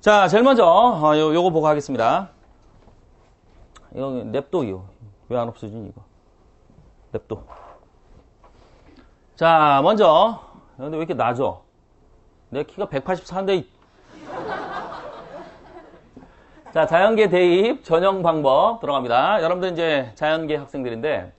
자, 제일 먼저 요거 보고 하겠습니다. 이거 냅둬 이거 왜 안 없어지니 이거 냅둬. 자, 먼저 근데 왜 이렇게 낮아? 내 키가 184인데. 자, 자연계 대입 전형 방법 들어갑니다. 여러분들 이제 자연계 학생들인데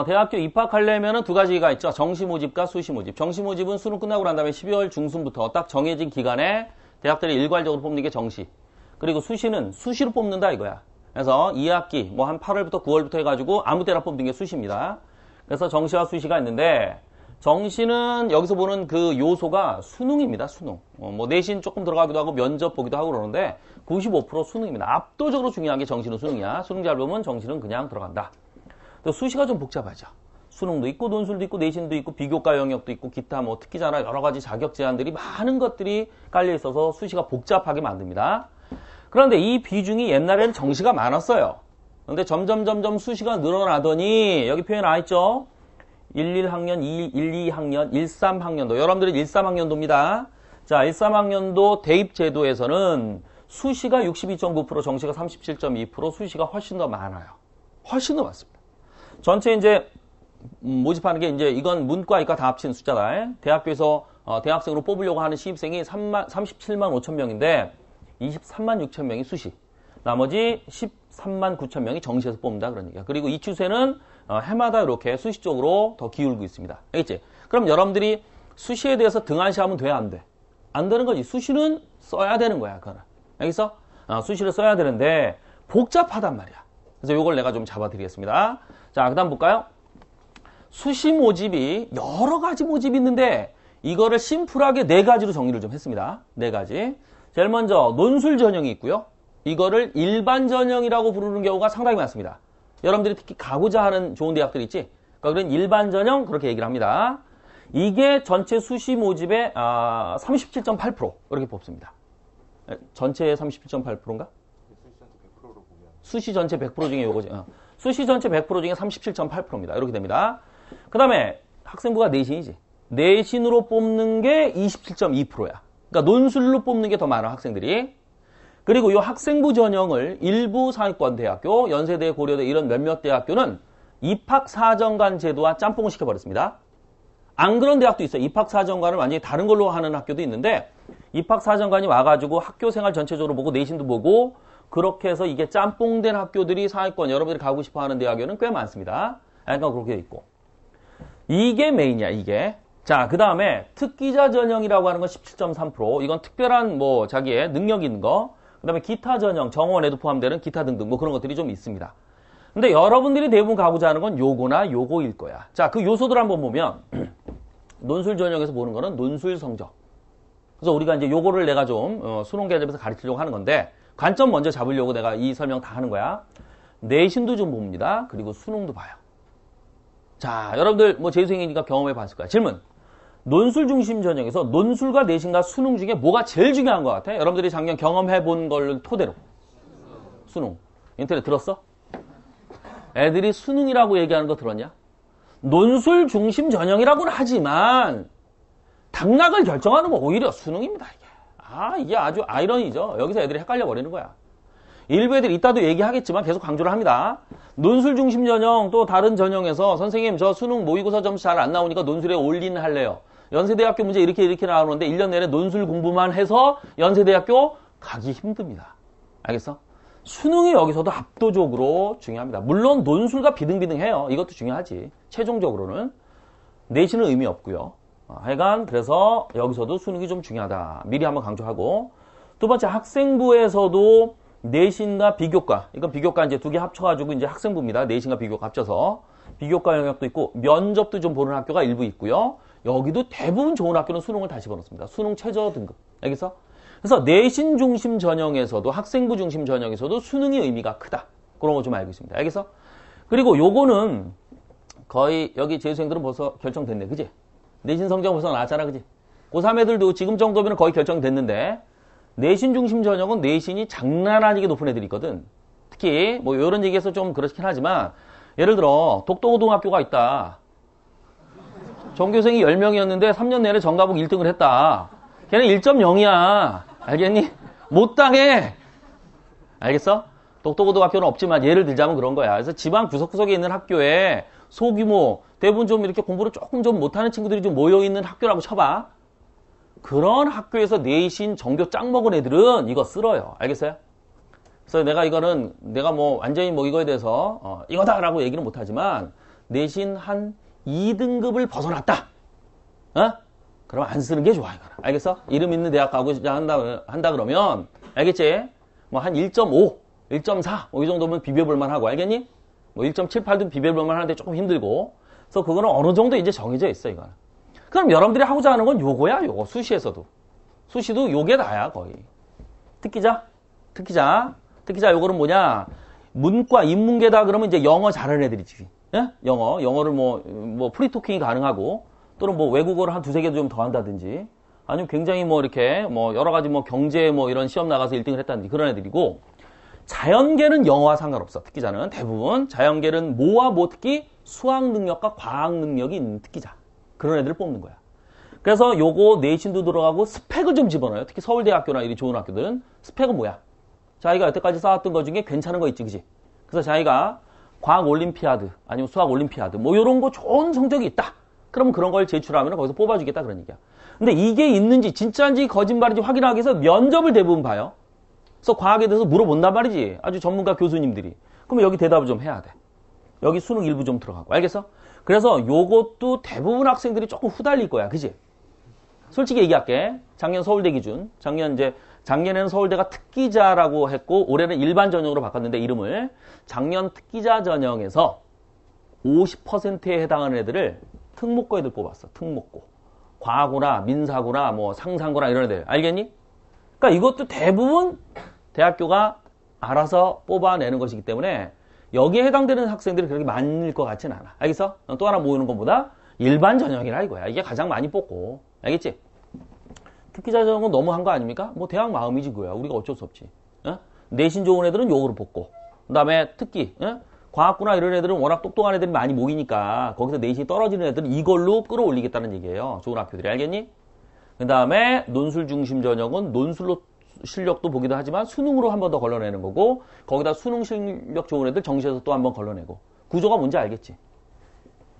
대학교 입학하려면 두 가지가 있죠. 정시 모집과 수시 모집. 정시 모집은 수능 끝나고 난 다음에 12월 중순부터 딱 정해진 기간에 대학들이 일괄적으로 뽑는 게 정시. 그리고 수시는 수시로 뽑는다 이거야. 그래서 2학기 뭐 한 8월부터 9월부터 해가지고 아무 때나 뽑는 게 수시입니다. 그래서 정시와 수시가 있는데 정시는 여기서 보는 그 요소가 수능입니다. 수능. 뭐 내신 조금 들어가기도 하고 면접 보기도 하고 그러는데 95% 수능입니다. 압도적으로 중요한 게 정시는 수능이야. 수능 잘 보면 정시는 그냥 들어간다. 또 수시가 좀 복잡하죠. 수능도 있고 논술도 있고 내신도 있고 비교과 영역도 있고 기타 뭐 특기자나 여러 가지 자격 제한들이 많은 것들이 깔려 있어서 수시가 복잡하게 만듭니다. 그런데 이 비중이 옛날에는 정시가 많았어요. 그런데 점점 수시가 늘어나더니 여기 표현 나와있죠. 11학년, 12학년, 13학년도. 여러분들은 13학년도입니다. 자, 13학년도 대입제도에서는 수시가 62.9%, 정시가 37.2%, 수시가 훨씬 더 많아요. 훨씬 더 많습니다. 전체 이제 모집하는 게 이제 이건 문과, 이과 다 합친 숫자다. 대학교에서 대학생으로 뽑으려고 하는 시입생이 37만 5천 명인데 23만 6천 명이 수시. 나머지 13만 9천 명이 정시에서 뽑는다 그런 얘기야. 그리고 이 추세는 해마다 이렇게 수시 쪽으로 더 기울고 있습니다. 알겠지? 그럼 여러분들이 수시에 대해서 등한시하면 돼, 안 돼? 안 되는 거지. 수시는 써야 되는 거야, 그거는. 알겠어? 수시를 써야 되는데 복잡하단 말이야. 그래서 이걸 내가 좀 잡아드리겠습니다. 자, 그 다음 볼까요? 수시 모집이 여러 가지 모집이 있는데 이거를 심플하게 네 가지로 정리를 좀 했습니다. 네 가지. 제일 먼저 논술 전형이 있고요. 이거를 일반 전형이라고 부르는 경우가 상당히 많습니다. 여러분들이 특히 가고자 하는 좋은 대학들 있지? 그러니까 그런 일반 전형 그렇게 얘기를 합니다. 이게 전체 수시 모집의 37.8% 이렇게 뽑습니다. 전체의 37.8%인가? 수시 전체 100% 중에 요거지. 수시 전체 100% 중에 37.8%입니다. 이렇게 됩니다. 그 다음에 학생부가 내신이지. 내신으로 뽑는 게 27.2%야. 그러니까 논술로 뽑는 게 더 많아, 학생들이. 그리고 이 학생부 전형을 일부 상위권 대학교, 연세대, 고려대 이런 몇몇 대학교는 입학사정관 제도와 짬뽕을 시켜버렸습니다. 안 그런 대학도 있어요. 입학사정관을 완전히 다른 걸로 하는 학교도 있는데 입학사정관이 와가지고 학교 생활 전체적으로 보고 내신도 보고 그렇게 해서 이게 짬뽕된 학교들이 상위권, 여러분들이 가고 싶어하는 대학교는 꽤 많습니다. 약간 그렇게 있고. 이게 메인이야, 이게. 자, 그 다음에 특기자 전형이라고 하는 건 17.3%. 이건 특별한 뭐 자기의 능력 있는 거. 그 다음에 기타 전형, 정원에도 포함되는 기타 등등 뭐 그런 것들이 좀 있습니다. 근데 여러분들이 대부분 가고자 하는 건 요거나 요거일 거야. 자, 그 요소들 한번 보면 논술 전형에서 보는 거는 논술 성적. 그래서 우리가 이제 요거를 내가 좀 수능 개념에서 가르치려고 하는 건데 관점 먼저 잡으려고 내가 이 설명 다 하는 거야. 내신도 좀 봅니다. 그리고 수능도 봐요. 자, 여러분들 뭐 재수생이니까 경험해 봤을 거야. 질문. 논술 중심 전형에서 논술과 내신과 수능 중에 뭐가 제일 중요한 것 같아? 여러분들이 작년 경험해 본 걸 토대로. 수능. 인터넷 들었어? 애들이 수능이라고 얘기하는 거 들었냐? 논술 중심 전형이라고는 하지만 당락을 결정하는 건 오히려 수능입니다. 이게 아주 아이러니죠. 여기서 애들이 헷갈려 버리는 거야. 일부 애들이 이따도 얘기하겠지만 계속 강조를 합니다. 논술 중심 전형 또 다른 전형에서 선생님 저 수능 모의고사 점수 잘 안 나오니까 논술에 올인할래요. 연세대학교 문제 이렇게 나오는데 1년 내내 논술 공부만 해서 연세대학교 가기 힘듭니다. 알겠어? 수능이 여기서도 압도적으로 중요합니다. 물론 논술과 비등비등해요. 이것도 중요하지. 최종적으로는. 내신은 의미 없고요. 하여간 그래서 여기서도 수능이 좀 중요하다. 미리 한번 강조하고. 두 번째 학생부에서도 내신과 비교과. 이건 비교과 이제 두 개 합쳐가지고 이제 학생부입니다. 내신과 비교과 합쳐서. 비교과 영역도 있고 면접도 좀 보는 학교가 일부 있고요. 여기도 대부분 좋은 학교는 수능을 다시 집어넣습니다. 수능 최저 등급. 알겠어? 그래서 내신 중심 전형에서도 학생부 중심 전형에서도 수능의 의미가 크다. 그런 거 좀 알고 있습니다. 알겠어? 그리고 요거는 거의 여기 재수생들은 벌써 결정됐네. 그지? 내신 성적 벌써 나왔잖아. 그지? 고3 애들도 지금 정도면 거의 결정됐는데 내신 중심 전형은 내신이 장난 아니게 높은 애들이 있거든. 특히 뭐 이런 얘기해서 좀 그렇긴 하지만 예를 들어 독도고등학교가 있다. 전교생이 10명이었는데 3년 내내 전과목 1등을 했다. 걔는 1.0이야. 알겠니? 못 당해. 알겠어? 똑똑고등학교는 없지만 예를 들자면 그런 거야. 그래서 지방 구석구석에 있는 학교에 소규모, 대부분 좀 이렇게 공부를 조금 좀 못하는 친구들이 좀 모여있는 학교라고 쳐봐. 그런 학교에서 내신 전교 짱 먹은 애들은 이거 쓸어요. 알겠어요? 그래서 내가 뭐 완전히 뭐 이거에 대해서 이거다라고 얘기는 못하지만 내신 한 2등급을 벗어났다. 그럼 안 쓰는 게 좋아, 이거는. 알겠어? 이름 있는 대학 가고자 한다 그러면, 알겠지? 뭐 한 1.5, 1.4, 뭐 이 정도면 비벼볼만 하고, 알겠니? 뭐 1.78도 비벼볼만 하는데 조금 힘들고. 그래서 그거는 어느 정도 이제 정해져 있어, 이거는. 그럼 여러분들이 하고자 하는 건 요거야, 요거. 수시에서도. 수시도 요게 다야, 거의. 특기자, 요거는 뭐냐? 문과, 인문계다 그러면 이제 영어 잘하는 애들이지. 예? 영어를 뭐 프리토킹이 가능하고, 또는 뭐 외국어를 한 두세 개도 좀 더 한다든지, 아니면 굉장히 뭐 이렇게 뭐 여러 가지 뭐 경제 뭐 이런 시험 나가서 1등을 했다든지 그런 애들이고, 자연계는 영어와 상관없어. 특기자는 대부분 자연계는 뭐와 뭐 특기? 수학 능력과 과학 능력이 있는 특기자. 그런 애들을 뽑는 거야. 그래서 요거 내신도 들어가고 스펙을 좀 집어넣어요. 특히 서울대학교나 이리 좋은 학교들은 스펙은 뭐야? 자기가 여태까지 쌓았던 것 중에 괜찮은 거 있지, 그지? 그래서 자기가 과학 올림피아드 아니면 수학 올림피아드 뭐 이런 거 좋은 성적이 있다. 그러면 그런 걸 제출하면 거기서 뽑아주겠다 그런 얘기야. 근데 이게 있는지 진짜인지 거짓말인지 확인하기 위해서 면접을 대부분 봐요. 그래서 과학에 대해서 물어본단 말이지. 아주 전문가 교수님들이. 그러면 여기 대답을 좀 해야 돼. 여기 수능 일부 좀 들어가고. 알겠어? 그래서 요것도 대부분 학생들이 조금 후달릴 거야. 그지? 솔직히 얘기할게. 작년 서울대 기준. 작년에는 서울대가 특기자라고 했고 올해는 일반 전형으로 바꿨는데 이름을. 작년 특기자 전형에서 50%에 해당하는 애들을 특목고 애들 뽑았어. 특목고. 과고나 민사고나 뭐 상상고나 이런 애들. 알겠니? 그러니까 이것도 대부분 대학교가 알아서 뽑아내는 것이기 때문에 여기에 해당되는 학생들이 그렇게 많을 것 같지는 않아. 알겠어? 또 하나 모으는 것보다 일반 전형이라 이거야. 이게 가장 많이 뽑고. 알겠지? 특기자 전형은 너무 한 거 아닙니까? 뭐 대학 마음이지 그거야. 우리가 어쩔 수 없지. 내신 좋은 애들은 요거를 뽑고. 그 다음에 특기. 과학구나 이런 애들은 워낙 똑똑한 애들이 많이 모이니까 거기서 내신이 떨어지는 애들은 이걸로 끌어올리겠다는 얘기예요. 좋은 학교들이. 알겠니? 그 다음에 논술 중심 전형은 논술로 실력도 보기도 하지만 수능으로 한 번 더 걸러내는 거고 거기다 수능 실력 좋은 애들 정시에서 또 한 번 걸러내고 구조가 뭔지 알겠지?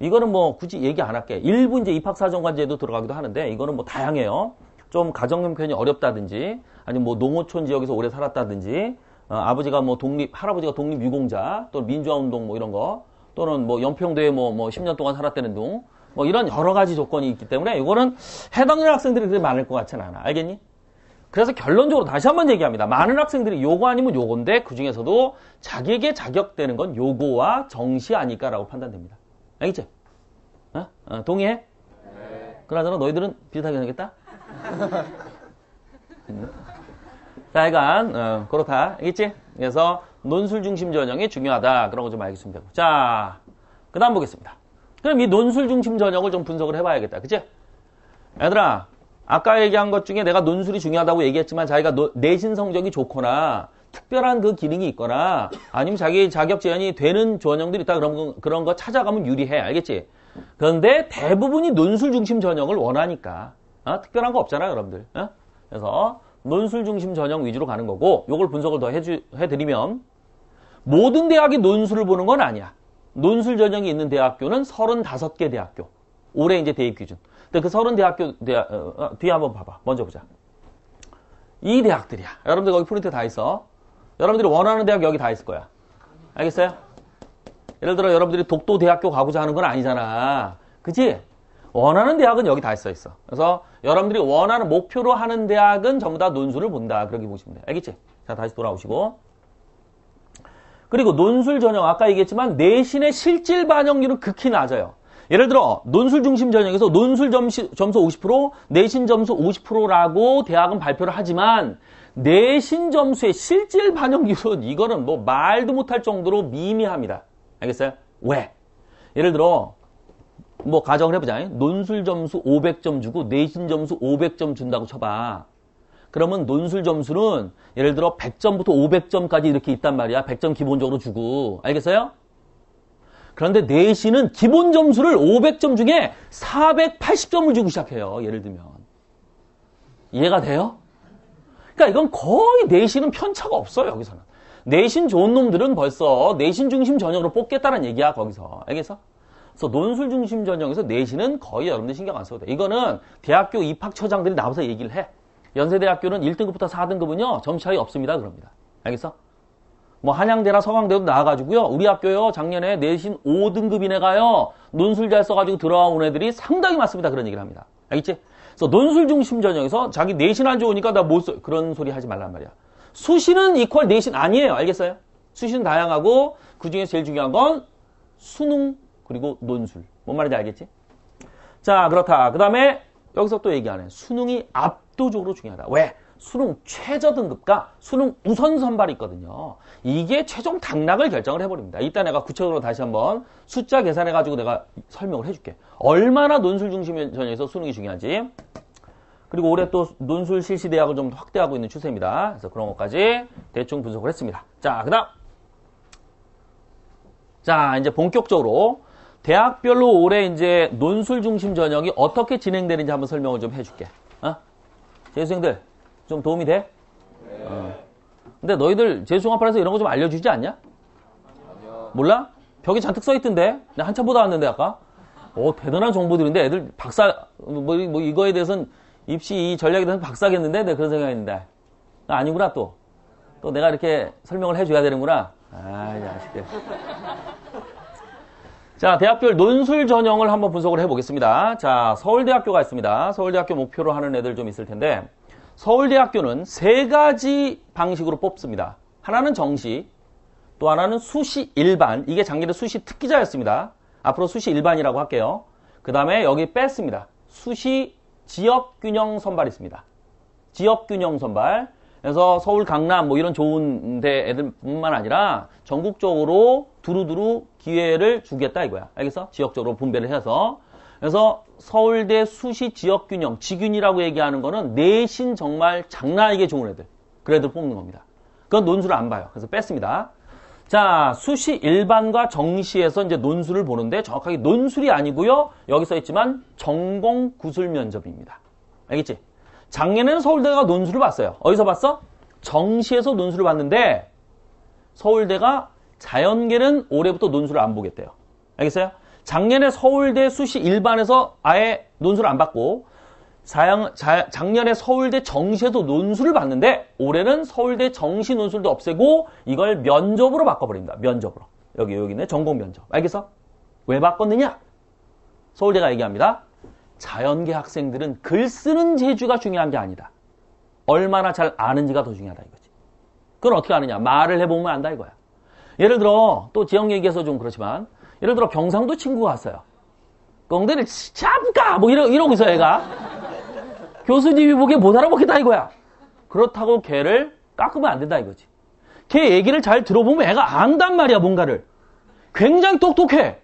이거는 뭐 굳이 얘기 안 할게. 일부 이제 입학사정관제도 들어가기도 하는데 이거는 뭐 다양해요. 좀 가정 형편이 어렵다든지 아니면 뭐 농어촌 지역에서 오래 살았다든지 아버지가 뭐 할아버지가 독립유공자 또 민주화운동 뭐 이런 거 또는 뭐 연평도에 뭐 10년 동안 살았다는 둥 뭐 이런 여러 가지 조건이 있기 때문에 이거는 해당되는 학생들이 그렇게 많을 것 같지는 않아. 알겠니? 그래서 결론적으로 다시 한번 얘기합니다. 많은 학생들이 요거 아니면 요건데 그 중에서도 자기에게 자격되는 건 요거와 정시 아닐까라고 판단됩니다. 알겠지? 동의해? 네. 그나저나 너희들은 비슷하게 생겼다? 자, 하여간 그렇다. 알겠지? 그래서 논술 중심 전형이 중요하다. 그런 거 좀 알겠으면 되고. 자, 그 다음 보겠습니다. 그럼 이 논술 중심 전형을 좀 분석을 해봐야겠다. 그치? 얘들아, 아까 얘기한 것 중에 내가 논술이 중요하다고 얘기했지만 자기가 내신 성적이 좋거나 특별한 그 기능이 있거나 아니면 자기 자격 제한이 되는 전형들이 있다. 그런 거 찾아가면 유리해. 알겠지? 그런데 대부분이 논술 중심 전형을 원하니까. 특별한 거 없잖아, 여러분들. 그래서 논술 중심 전형 위주로 가는 거고 요걸 분석을 더 해드리면 모든 대학이 논술을 보는 건 아니야. 논술 전형이 있는 대학교는 35개 대학교. 올해 이제 대입 기준. 근데 그 30대학교 뒤에 한번 봐봐. 먼저 보자. 이 대학들이야. 여러분들 거기 프린트 다 있어. 여러분들이 원하는 대학 여기 다 있을 거야. 알겠어요? 예를 들어 여러분들이 독도대학교 가고자 하는 건 아니잖아. 그치? 원하는 대학은 여기 다 써 있어. 그래서 여러분들이 원하는 목표로 하는 대학은 전부 다 논술을 본다. 그렇게 보시면 돼. 알겠지? 자, 다시 돌아오시고. 그리고 논술 전형 아까 얘기했지만 내신의 실질 반영률은 극히 낮아요. 예를 들어 논술 중심 전형에서 논술 점수 50%, 내신 점수 50%라고 대학은 발표를 하지만 내신 점수의 실질 반영률은 이거는 뭐 말도 못할 정도로 미미합니다. 알겠어요? 왜? 예를 들어 뭐 가정을 해보자. 논술 점수 500점 주고 내신 점수 500점 준다고 쳐봐. 그러면 논술 점수는 예를 들어 100점부터 500점까지 이렇게 있단 말이야. 100점 기본적으로 주고. 알겠어요? 그런데 내신은 기본 점수를 500점 중에 480점을 주고 시작해요. 예를 들면. 이해가 돼요? 그러니까 이건 거의 내신은 편차가 없어요, 여기서는. 내신 좋은 놈들은 벌써 내신 중심 전형으로 뽑겠다는 얘기야, 거기서. 알겠어? 그래서 논술 중심 전형에서 내신은 거의 여러분들 신경 안 써도 돼. 이거는 대학교 입학처장들이 나와서 얘기를 해. 연세대학교는 1등급부터 4등급은요, 점수 차이 없습니다, 그럽니다. 알겠어? 뭐 한양대나 서강대도 나와가지고요, 우리 학교요, 작년에 내신 5등급인 애가요, 논술 잘 써가지고 들어온 애들이 상당히 많습니다. 그런 얘기를 합니다. 알겠지? 그래서 논술 중심 전형에서 자기 내신 안 좋으니까 나 못 써. 그런 소리 하지 말란 말이야. 수시는 이퀄 내신 아니에요. 알겠어요? 수시는 다양하고 그 중에 제일 중요한 건 수능 그리고 논술. 뭔 말인지 알겠지? 자, 그렇다. 그 다음에 여기서 또 얘기하네. 수능이 압도적으로 중요하다. 왜? 수능 최저 등급과 수능 우선 선발이 있거든요. 이게 최종 당락을 결정을 해버립니다. 이따 내가 구체적으로 다시 한번 숫자 계산해가지고 내가 설명을 해줄게. 얼마나 논술 중심 전형에서 수능이 중요한지. 그리고 올해 또 논술 실시 대학을 좀 확대하고 있는 추세입니다. 그래서 그런 것까지 대충 분석을 했습니다. 자, 그 다음. 자, 이제 본격적으로 대학별로 올해 이제 논술 중심 전형이 어떻게 진행되는지 한번 설명을 좀 해줄게. 재수생들 좀 도움이 돼? 네. 근데 너희들 재수종합반에서 이런 거 좀 알려주지 않냐? 아니요. 몰라? 벽에 잔뜩 써있던데? 내가 한참 보다 왔는데 아까? 대단한 정보들인데 애들 박사 뭐 이거에 대해서는 입시 이 전략에 대해서 박사겠는데? 내가 그런 생각했는데 아니구나 또 내가 이렇게 설명을 해줘야 되는구나. 이 자식들. 자, 대학별 논술 전형을 한번 분석을 해보겠습니다. 자, 서울대학교가 있습니다. 서울대학교 목표로 하는 애들 좀 있을 텐데 서울대학교는 세 가지 방식으로 뽑습니다. 하나는 정시, 또 하나는 수시 일반. 이게 작년에 수시 특기자였습니다. 앞으로 수시 일반이라고 할게요. 그 다음에 여기 뺐습니다. 수시 지역균형 선발이 있습니다. 지역균형 선발. 그래서 서울, 강남 뭐 이런 좋은 데 애들뿐만 아니라 전국적으로 두루두루 기회를 주겠다 이거야. 알겠어? 지역적으로 분배를 해서. 그래서 서울대 수시 지역균형, 지균이라고 얘기하는 거는 내신 정말 장난 아니게 좋은 애들. 그 애들 뽑는 겁니다. 그건 논술을 안 봐요. 그래서 뺐습니다. 자, 수시 일반과 정시에서 이제 논술을 보는데 정확하게 논술이 아니고요. 여기 써 있지만 전공 구술 면접입니다. 알겠지? 작년에는 서울대가 논술을 봤어요. 어디서 봤어? 정시에서 논술을 봤는데 서울대가 자연계는 올해부터 논술을 안 보겠대요. 알겠어요? 작년에 서울대 수시 일반에서 아예 논술을 안 받고 작년에 서울대 정시에도 논술을 봤는데 올해는 서울대 정시 논술도 없애고 이걸 면접으로 바꿔버립니다. 면접으로. 여기 있네. 전공 면접. 알겠어? 왜 바꿨느냐? 서울대가 얘기합니다. 자연계 학생들은 글 쓰는 재주가 중요한 게 아니다. 얼마나 잘 아는지가 더 중요하다 이거지. 그건 어떻게 아느냐? 말을 해보면 안다 이거야. 예를 들어 또 지역 얘기해서 좀 그렇지만 예를 들어 경상도 친구가 왔어요. 엉덩이를 잡까 뭐 이러고 있어 얘가. 교수님이 보기에 못 알아먹겠다 이거야. 그렇다고 걔를 깎으면 안 된다 이거지. 걔 얘기를 잘 들어보면 애가 안단 말이야 뭔가를. 굉장히 똑똑해.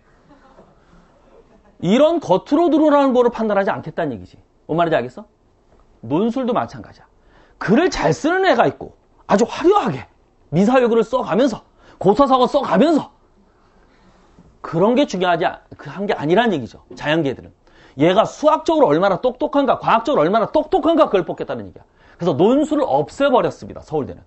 이런 겉으로 드러나는 거를 판단하지 않겠다는 얘기지. 뭔 말인지 알겠어? 논술도 마찬가지야. 글을 잘 쓰는 애가 있고 아주 화려하게 미사여구를 써가면서 고사사고 써가면서 그런 게 중요하지 한 게 아니란 얘기죠. 자연계들은. 얘가 수학적으로 얼마나 똑똑한가 과학적으로 얼마나 똑똑한가 그걸 뽑겠다는 얘기야. 그래서 논술을 없애버렸습니다. 서울대는.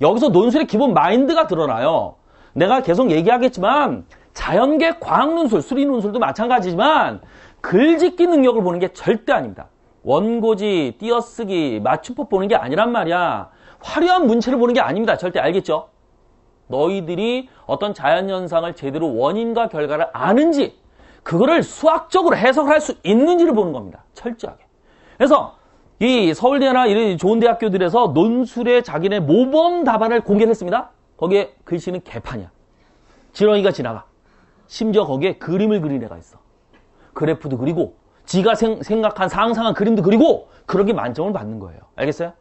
여기서 논술의 기본 마인드가 드러나요. 내가 계속 얘기하겠지만 자연계 과학논술, 수리논술도 마찬가지지만 글짓기 능력을 보는 게 절대 아닙니다. 원고지, 띄어쓰기, 맞춤법 보는 게 아니란 말이야. 화려한 문체를 보는 게 아닙니다. 절대 알겠죠? 너희들이 어떤 자연현상을 제대로 원인과 결과를 아는지 그거를 수학적으로 해석을 할 수 있는지를 보는 겁니다. 철저하게. 그래서 이 서울대나 이런 좋은 대학교들에서 논술에 자기네 모범 답안을 공개를 했습니다. 거기에 글씨는 개판이야. 지렁이가 지나가. 심지어 거기에 그림을 그린 애가 있어. 그래프도 그리고 지가 생각한 상상한 그림도 그리고 그런 게 만점을 받는 거예요. 알겠어요?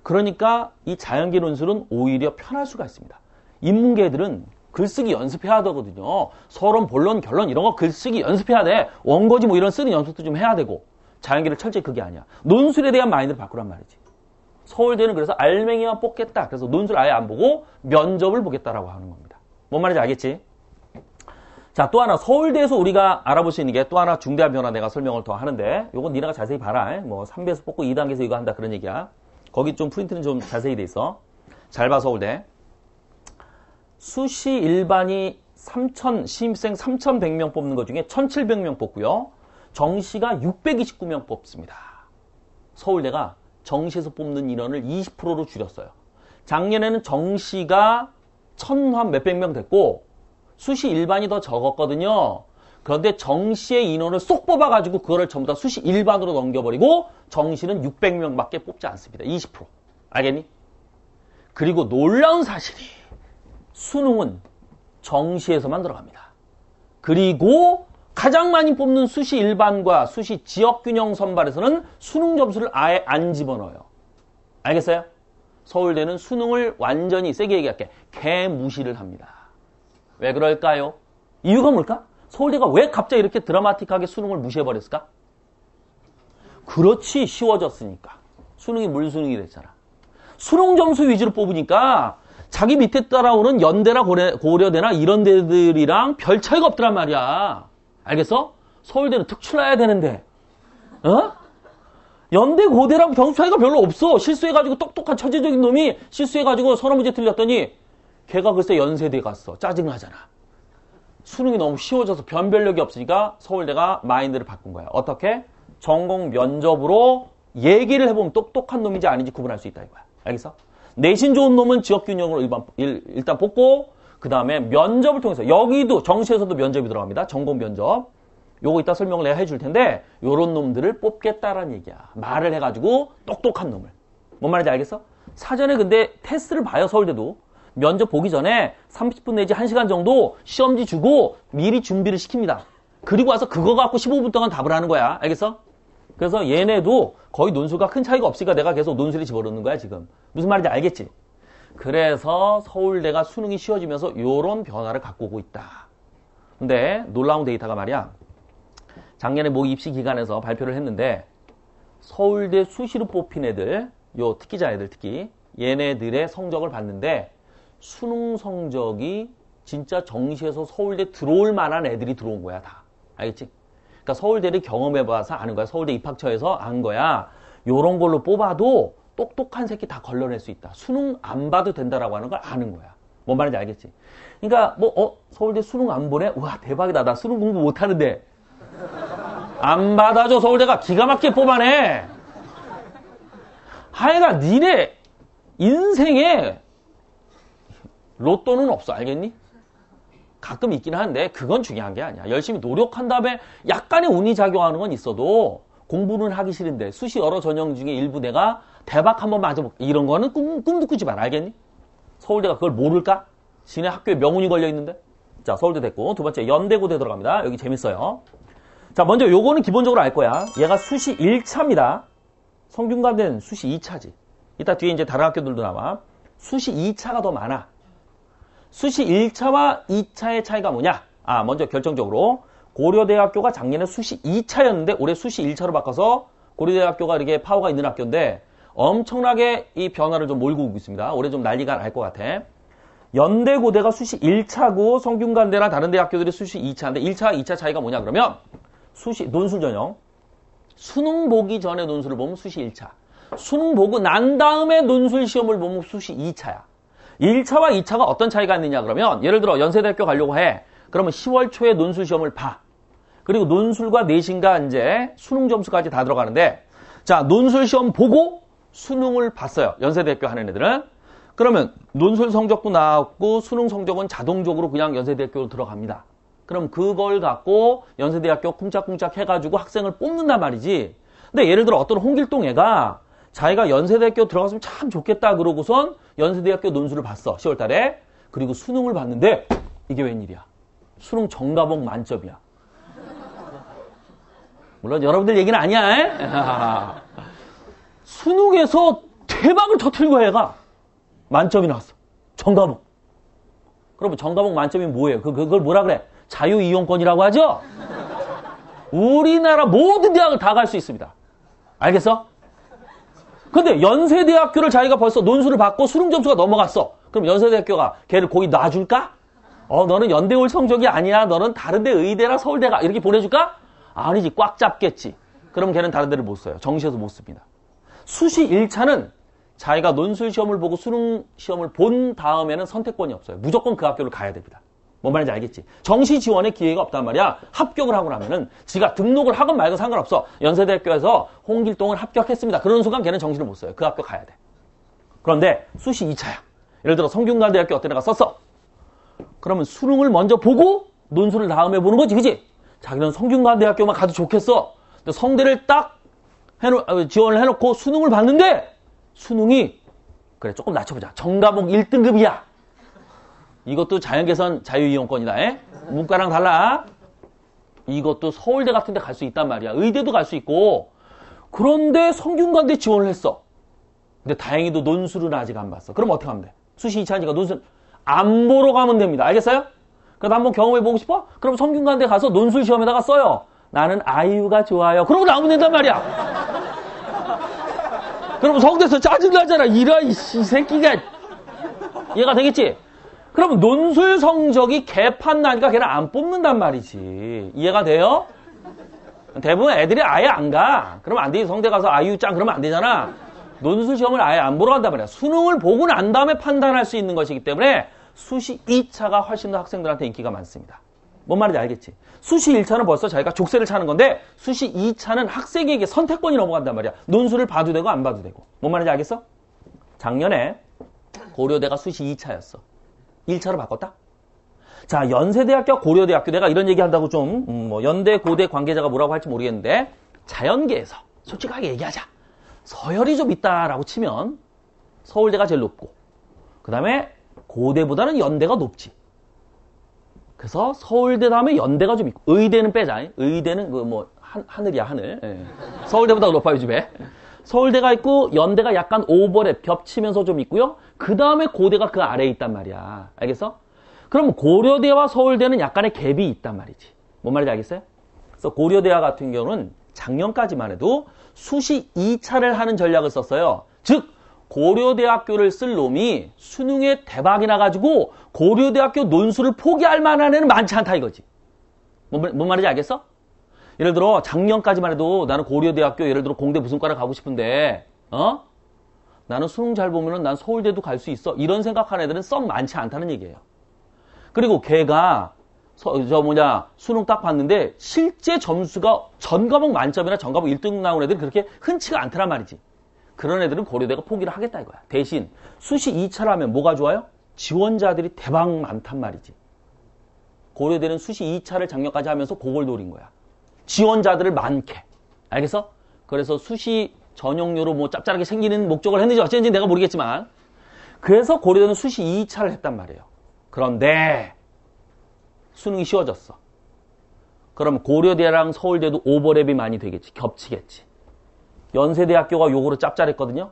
그러니까 이 자연계 논술은 오히려 편할 수가 있습니다. 인문계들은 글쓰기 연습해야 되거든요. 서론, 본론, 결론 이런 거 글쓰기 연습해야 돼. 원고지 뭐 이런 쓰는 연습도 좀 해야 되고. 자연계를 철저히 그게 아니야. 논술에 대한 마인드를 바꾸란 말이지. 서울대는 그래서 알맹이만 뽑겠다. 그래서 논술 아예 안 보고 면접을 보겠다라고 하는 겁니다. 뭔 말인지 알겠지? 자, 또 하나 서울대에서 우리가 알아볼 수 있는 게 또 하나 중대한 변화 내가 설명을 더 하는데 요건 니네가 자세히 봐라. 뭐 3배에서 뽑고 2단계에서 이거 한다 그런 얘기야. 거기 좀 프린트는 좀 자세히 돼 있어. 잘 봐, 서울대. 수시 일반이 신입생 3,100명 뽑는 것 중에 1,700명 뽑고요. 정시가 629명 뽑습니다. 서울대가 정시에서 뽑는 인원을 20%로 줄였어요. 작년에는 정시가 1,000 몇백 명 됐고 수시 일반이 더 적었거든요. 그런데 정시의 인원을 쏙 뽑아가지고 그거를 전부 다 수시 일반으로 넘겨버리고 정시는 600명밖에 뽑지 않습니다. 20%. 알겠니? 그리고 놀라운 사실이 수능은 정시에서만 들어갑니다. 그리고 가장 많이 뽑는 수시 일반과 수시 지역균형 선발에서는 수능 점수를 아예 안 집어넣어요. 알겠어요? 서울대는 수능을 완전히 세게 얘기할게. 개무시를 합니다. 왜 그럴까요? 이유가 뭘까? 서울대가 왜 갑자기 이렇게 드라마틱하게 수능을 무시해버렸을까? 그렇지, 쉬워졌으니까. 수능이 물수능이 됐잖아. 수능 점수 위주로 뽑으니까 자기 밑에 따라오는 연대나 고려대나 이런 데들이랑 별 차이가 없더란 말이야. 알겠어? 서울대는 특출나야 되는데. 어? 연대 고대랑 점수 차이가 별로 없어. 실수해가지고 똑똑한 천재적인 놈이 실수해가지고 서너 문제 틀렸더니 걔가 글쎄 연세대 갔어. 짜증나잖아. 수능이 너무 쉬워져서 변별력이 없으니까 서울대가 마인드를 바꾼 거야. 어떻게? 전공 면접으로 얘기를 해보면 똑똑한 놈인지 아닌지 구분할 수 있다 이거야. 알겠어? 내신 좋은 놈은 지역균형으로 일단 뽑고 그 다음에 면접을 통해서 여기도 정시에서도 면접이 들어갑니다. 전공 면접. 요거 이따 설명을 내가 해줄 텐데 요런 놈들을 뽑겠다라는 얘기야. 말을 해가지고 똑똑한 놈을. 뭔 말인지 알겠어? 사전에 근데 테스트를 봐요. 서울대도. 면접 보기 전에 30분 내지 1시간 정도 시험지 주고 미리 준비를 시킵니다. 그리고 와서 그거 갖고 15분 동안 답을 하는 거야. 알겠어? 그래서 얘네도 거의 논술과 큰 차이가 없으니까 내가 계속 논술에 집어넣는 거야 지금. 무슨 말인지 알겠지? 그래서 서울대가 수능이 쉬워지면서 이런 변화를 갖고 오고 있다. 근데 놀라운 데이터가 말이야. 작년에 모의 입시 기간에서 발표를 했는데 서울대 수시로 뽑힌 애들, 요 특기자 애들 특히 얘네들의 성적을 봤는데 수능 성적이 진짜 정시에서 서울대 들어올 만한 애들이 들어온 거야 다. 알겠지? 그러니까 서울대를 경험해봐서 아는 거야. 서울대 입학처에서 안 거야. 요런 걸로 뽑아도 똑똑한 새끼 다 걸러낼 수 있다. 수능 안 봐도 된다라고 하는 걸 아는 거야. 뭔 말인지 알겠지? 그러니까 서울대 수능 안 보내? 우와 대박이다. 나 수능 공부 못하는데. 안 받아줘. 서울대가 기가 막히게 뽑아내. 하여간 니네 인생에 로또는 없어. 알겠니? 가끔 있긴 한데 그건 중요한 게 아니야. 열심히 노력한 다음에 약간의 운이 작용하는 건 있어도 공부는 하기 싫은데 수시 여러 전형 중에 일부 내가 대박 한번 맞아볼게. 이런 거는 꿈도 꾸지 마. 알겠니? 서울대가 그걸 모를까? 지네 학교에 명운이 걸려있는데? 자, 서울대 됐고 두 번째 연대고대 들어갑니다. 여기 재밌어요. 자, 먼저 요거는 기본적으로 알 거야. 얘가 수시 1차입니다. 성균관대는 수시 2차지. 이따 뒤에 이제 다른 학교들도 나와. 수시 2차가 더 많아. 수시 1차와 2차의 차이가 뭐냐? 먼저 결정적으로 고려대학교가 작년에 수시 2차였는데 올해 수시 1차로 바꿔서 고려대학교가 이렇게 파워가 있는 학교인데 엄청나게 이 변화를 좀 몰고 오고 있습니다. 올해 좀 난리가 날 것 같아. 연대고대가 수시 1차고 성균관대나 다른 대학교들이 수시 2차인데 1차, 2차 차이가 뭐냐 그러면 수시 논술 전형. 수능 보기 전에 논술을 보면 수시 1차. 수능 보고 난 다음에 논술 시험을 보면 수시 2차야. 1차와 2차가 어떤 차이가 있느냐 그러면 예를 들어 연세대학교 가려고 해. 그러면 10월 초에 논술 시험을 봐. 그리고 논술과 내신과 이제 수능 점수까지 다 들어가는데 자, 논술 시험 보고 수능을 봤어요. 연세대학교 하는 애들은. 그러면 논술 성적도 나왔고 수능 성적은 자동적으로 그냥 연세대학교로 들어갑니다. 그럼 그걸 갖고 연세대학교 쿵짝쿵짝 해가지고 학생을 뽑는단 말이지. 근데 예를 들어 어떤 홍길동 애가 자기가 연세대학교 들어갔으면 참 좋겠다 그러고선 연세대학교 논술을 봤어. 10월 달에. 그리고 수능을 봤는데 이게 웬일이야. 수능 정가봉 만점이야. 물론 여러분들 얘기는 아니야. 수능에서 대박을 터뜨린 거야 얘가. 만점이 나왔어. 정가봉. 그러면 정가봉 만점이 뭐예요? 그걸 뭐라 그래? 자유이용권이라고 하죠? 우리나라 모든 대학을 다 갈 수 있습니다. 알겠어? 근데 연세대학교를 자기가 벌써 논술을 받고 수능 점수가 넘어갔어. 그럼 연세대학교가 걔를 거기 놔줄까? 너는 연대 올 성적이 아니야. 너는 다른 데 의대라 서울대가 이렇게 보내줄까? 아니지. 꽉 잡겠지. 그럼 걔는 다른 데를 못 써요. 정시에서 못 씁니다. 수시 1차는 자기가 논술 시험을 보고 수능 시험을 본 다음에는 선택권이 없어요. 무조건 그 학교를 가야 됩니다. 뭔 말인지 알겠지? 정시 지원의 기회가 없단 말이야. 합격을 하고 나면은 지가 등록을 하건 말건 상관없어. 연세대학교에서 홍길동을 합격했습니다. 그런 순간 걔는 정시를 못 써요. 그 학교 가야 돼. 그런데 수시 2차야. 예를 들어 성균관대학교 어떤 애가 썼어. 그러면 수능을 먼저 보고 논술을 다음에 보는 거지, 그치? 자기는 성균관대학교만 가도 좋겠어. 근데 성대를 딱 지원을 해놓고 수능을 봤는데 수능이 그래 조금 낮춰보자. 정과목 1등급이야. 이것도 자연계산 자유이용권이다. 에? 문과랑 달라. 이것도 서울대 같은 데 갈 수 있단 말이야. 의대도 갈 수 있고. 그런데 성균관대 지원을 했어. 근데 다행히도 논술은 아직 안 봤어. 그럼 어떻게 하면 돼? 수시 2차니까 논술 안 보러 가면 됩니다. 알겠어요? 그래도 한번 경험해보고 싶어? 그럼 성균관대 가서 논술 시험에다가 써요. 나는 아이유가 좋아요. 그러고 나오면 된단 말이야. 그럼 성대에서 짜증나잖아. 이 새끼가. 이해가 되겠지? 그럼 논술 성적이 개판 나니까 걔는 안 뽑는단 말이지. 이해가 돼요? 대부분 애들이 아예 안 가. 그러면 안 되지. 성대 가서 아이유 짱 그러면 안 되잖아. 논술 시험을 아예 안 보러 간단 말이야. 수능을 보고 난 다음에 판단할 수 있는 것이기 때문에 수시 2차가 훨씬 더 학생들한테 인기가 많습니다. 뭔 말인지 알겠지? 수시 1차는 벌써 자기가 족쇄를 차는 건데 수시 2차는 학생에게 선택권이 넘어간단 말이야. 논술을 봐도 되고 안 봐도 되고. 뭔 말인지 알겠어? 작년에 고려대가 수시 2차였어. 1차로 바꿨다? 자, 연세대학교, 고려대학교. 내가 이런 얘기 한다고 좀 연대, 고대 관계자가 뭐라고 할지 모르겠는데 자연계에서 솔직하게 얘기하자. 서열이 좀 있다라고 치면 서울대가 제일 높고 그 다음에 고대보다는 연대가 높지. 그래서 서울대 다음에 연대가 좀 있고 의대는 빼자. 의대는 하늘이야 하늘. 예. 서울대보다 높아 요즘에. 서울대가 있고 연대가 약간 오버랩 겹치면서 좀 있고요. 그 다음에 고대가 그 아래에 있단 말이야. 알겠어? 그럼 고려대와 서울대는 약간의 갭이 있단 말이지. 뭔 말인지 알겠어요? 그래서 고려대와 같은 경우는 작년까지만 해도 수시 2차를 하는 전략을 썼어요. 즉 고려대학교를 쓸 놈이 수능에 대박이 나가지고 고려대학교 논술을 포기할 만한 애는 많지 않다 이거지. 뭔 말인지 알겠어? 예를 들어 작년까지만 해도 나는 고려대학교 예를 들어 공대 무슨 과를 가고 싶은데 나는 수능 잘 보면은 난 서울대도 갈 수 있어. 이런 생각하는 애들은 썩 많지 않다는 얘기예요. 그리고 걔가 수능 딱 봤는데 실제 점수가 전 과목 만점이나 전 과목 1등 나온 애들이 그렇게 흔치가 않더란 말이지. 그런 애들은 고려대가 포기를 하겠다 이거야. 대신 수시 2차라면 뭐가 좋아요? 지원자들이 대박 많단 말이지. 고려대는 수시 2차를 작년까지 하면서 그걸 노린 거야. 지원자들을 많게. 알겠어? 그래서 수시 전형료로 뭐 짭짤하게 생기는 목적을 했는지 어쩐지 내가 모르겠지만 그래서 고려대는 수시 2차를 했단 말이에요. 그런데 수능이 쉬워졌어. 그럼 고려대랑 서울대도 오버랩이 많이 되겠지. 겹치겠지. 연세대학교가 요거로 짭짤했거든요.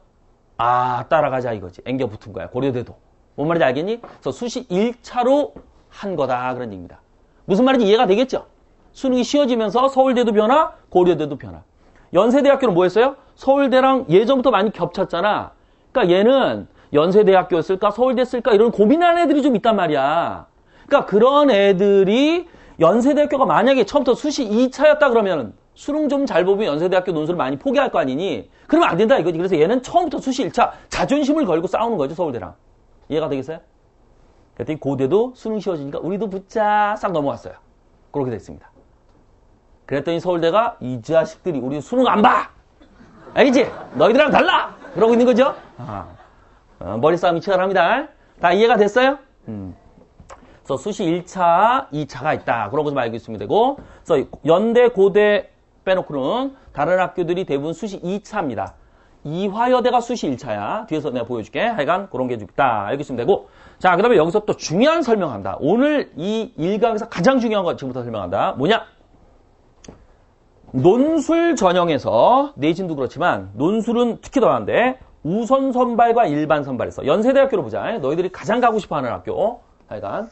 따라가자 이거지. 앵겨 붙은 거야. 고려대도. 뭔 말인지 알겠니? 그래서 수시 1차로 한 거다 그런 얘기입니다. 무슨 말인지 이해가 되겠죠? 수능이 쉬워지면서 서울대도 변화, 고려대도 변화. 연세대학교는 뭐 했어요? 서울대랑 예전부터 많이 겹쳤잖아. 그러니까 얘는 연세대학교 쓸까 서울대 쓸까 이런 고민하는 애들이 좀 있단 말이야. 그러니까 그런 애들이 연세대학교가 만약에 처음부터 수시 2차였다 그러면 수능 좀 잘 보면 연세대학교 논술을 많이 포기할 거 아니니? 그러면 안 된다 이거지. 그래서 얘는 처음부터 수시 1차 자존심을 걸고 싸우는 거죠, 서울대랑. 이해가 되겠어요? 그랬더니 고대도 수능 쉬워지니까 우리도 붙자 싹 넘어왔어요. 그렇게 됐습니다. 그랬더니 서울대가 이 자식들이 우리 수능 안 봐! 알겠지? 너희들이랑 달라! 그러고 있는 거죠? 머리 싸움이 치열합니다. 다 이해가 됐어요? 그래서 수시 1차, 2차가 있다. 그런 거 좀 알고 있으면 되고. 그래서 연대, 고대 빼놓고는 다른 학교들이 대부분 수시 2차입니다. 이화여대가 수시 1차야. 뒤에서 내가 보여줄게. 하여간 그런 게 좀 있다. 알고 있으면 되고. 자, 그 다음에 여기서 또 중요한 설명한다. 오늘 이 1강에서 가장 중요한 거 지금부터 설명한다. 뭐냐? 논술 전형에서 내신도 그렇지만 논술은 특히 더한데 우선 선발과 일반 선발에서 연세대학교로 보자. 너희들이 가장 가고 싶어하는 학교. 하여간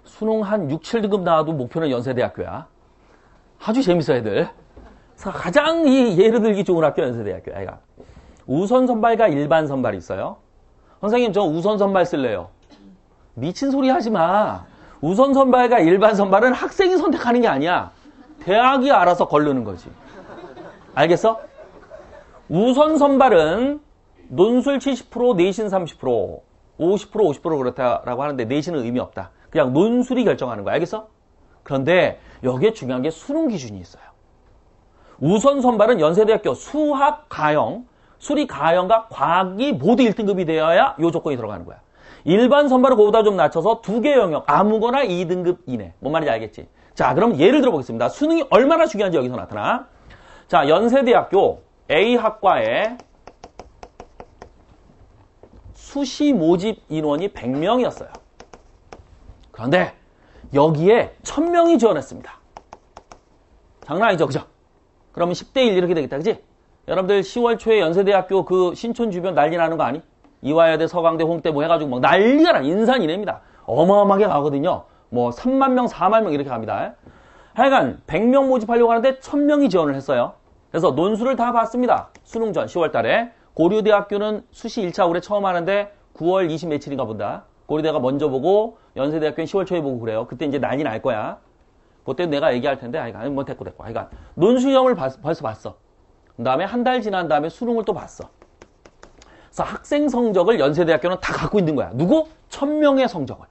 수능 한 6, 7등급 나와도 목표는 연세대학교야. 아주 재밌어 애들. 그래서 가장 예를 들기 좋은 학교 연세대학교. 하여간 우선 선발과 일반 선발이 있어요. 선생님 저 우선 선발 쓸래요. 미친 소리 하지 마. 우선 선발과 일반 선발은 학생이 선택하는 게 아니야. 대학이 알아서 거르는 거지. 알겠어? 우선 선발은 논술 70%, 내신 30%, 50%, 50% 그렇다라고 하는데 내신은 의미 없다. 그냥 논술이 결정하는 거야. 알겠어? 그런데 여기에 중요한 게 수능 기준이 있어요. 우선 선발은 연세대학교 수학 가형, 수리 가형과 과학이 모두 1등급이 되어야 이 조건이 들어가는 거야. 일반 선발은 그보다 좀 낮춰서 두 개 영역 아무거나 2등급 이내. 뭔 말인지 알겠지? 자, 그럼 예를 들어보겠습니다. 수능이 얼마나 중요한지 여기서 나타나. 자, 연세대학교 A학과에 수시 모집 인원이 100명이었어요. 그런데 여기에 1000명이 지원했습니다. 장난 아니죠, 그죠? 그러면 10대 1 이렇게 되겠다, 그지? 여러분들 10월 초에 연세대학교 그 신촌 주변 난리 나는 거 아니? 이화여대, 서강대, 홍대 뭐 해가지고 막 난리가 나. 인산이냅니다. 어마어마하게 가거든요. 뭐 3만 명, 4만 명 이렇게 갑니다. 하여간 100명 모집하려고 하는데 1000명이 지원을 했어요. 그래서 논술을 다 봤습니다. 수능 전 10월 달에. 고려대학교는 수시 1차 올해 처음 하는데 9월 20 며칠인가 본다. 고려대가 먼저 보고 연세대학교는 10월 초에 보고 그래요. 그때 이제 난리 날 거야. 그때 내가 얘기할 텐데, 하여간 뭐 됐고. 하여간 논술형을 벌써 봤어. 그 다음에 한 달 지난 다음에 수능을 또 봤어. 그래서 학생 성적을 연세대학교는 다 갖고 있는 거야. 누구? 1000명의 성적을.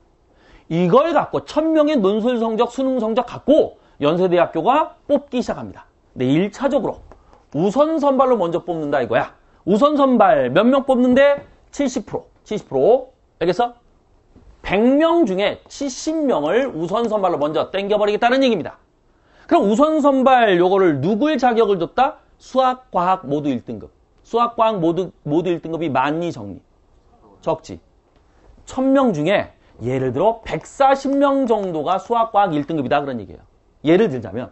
이걸 갖고 1000명의 논술 성적, 수능 성적 갖고 연세대학교가 뽑기 시작합니다. 근데 1차적으로 우선 선발로 먼저 뽑는다 이거야. 우선 선발 몇 명 뽑는데 70%. 70%. 알겠어? 100명 중에 70명을 우선 선발로 먼저 땡겨버리겠다는 얘기입니다. 그럼 우선 선발 요거를 누굴 자격을 줬다? 수학, 과학 모두 1등급. 수학, 과학 모두 1등급이 많니 적니? 적지. 1000명 중에 예를 들어 140명 정도가 수학, 과학 1등급이다 그런 얘기예요. 예를 들자면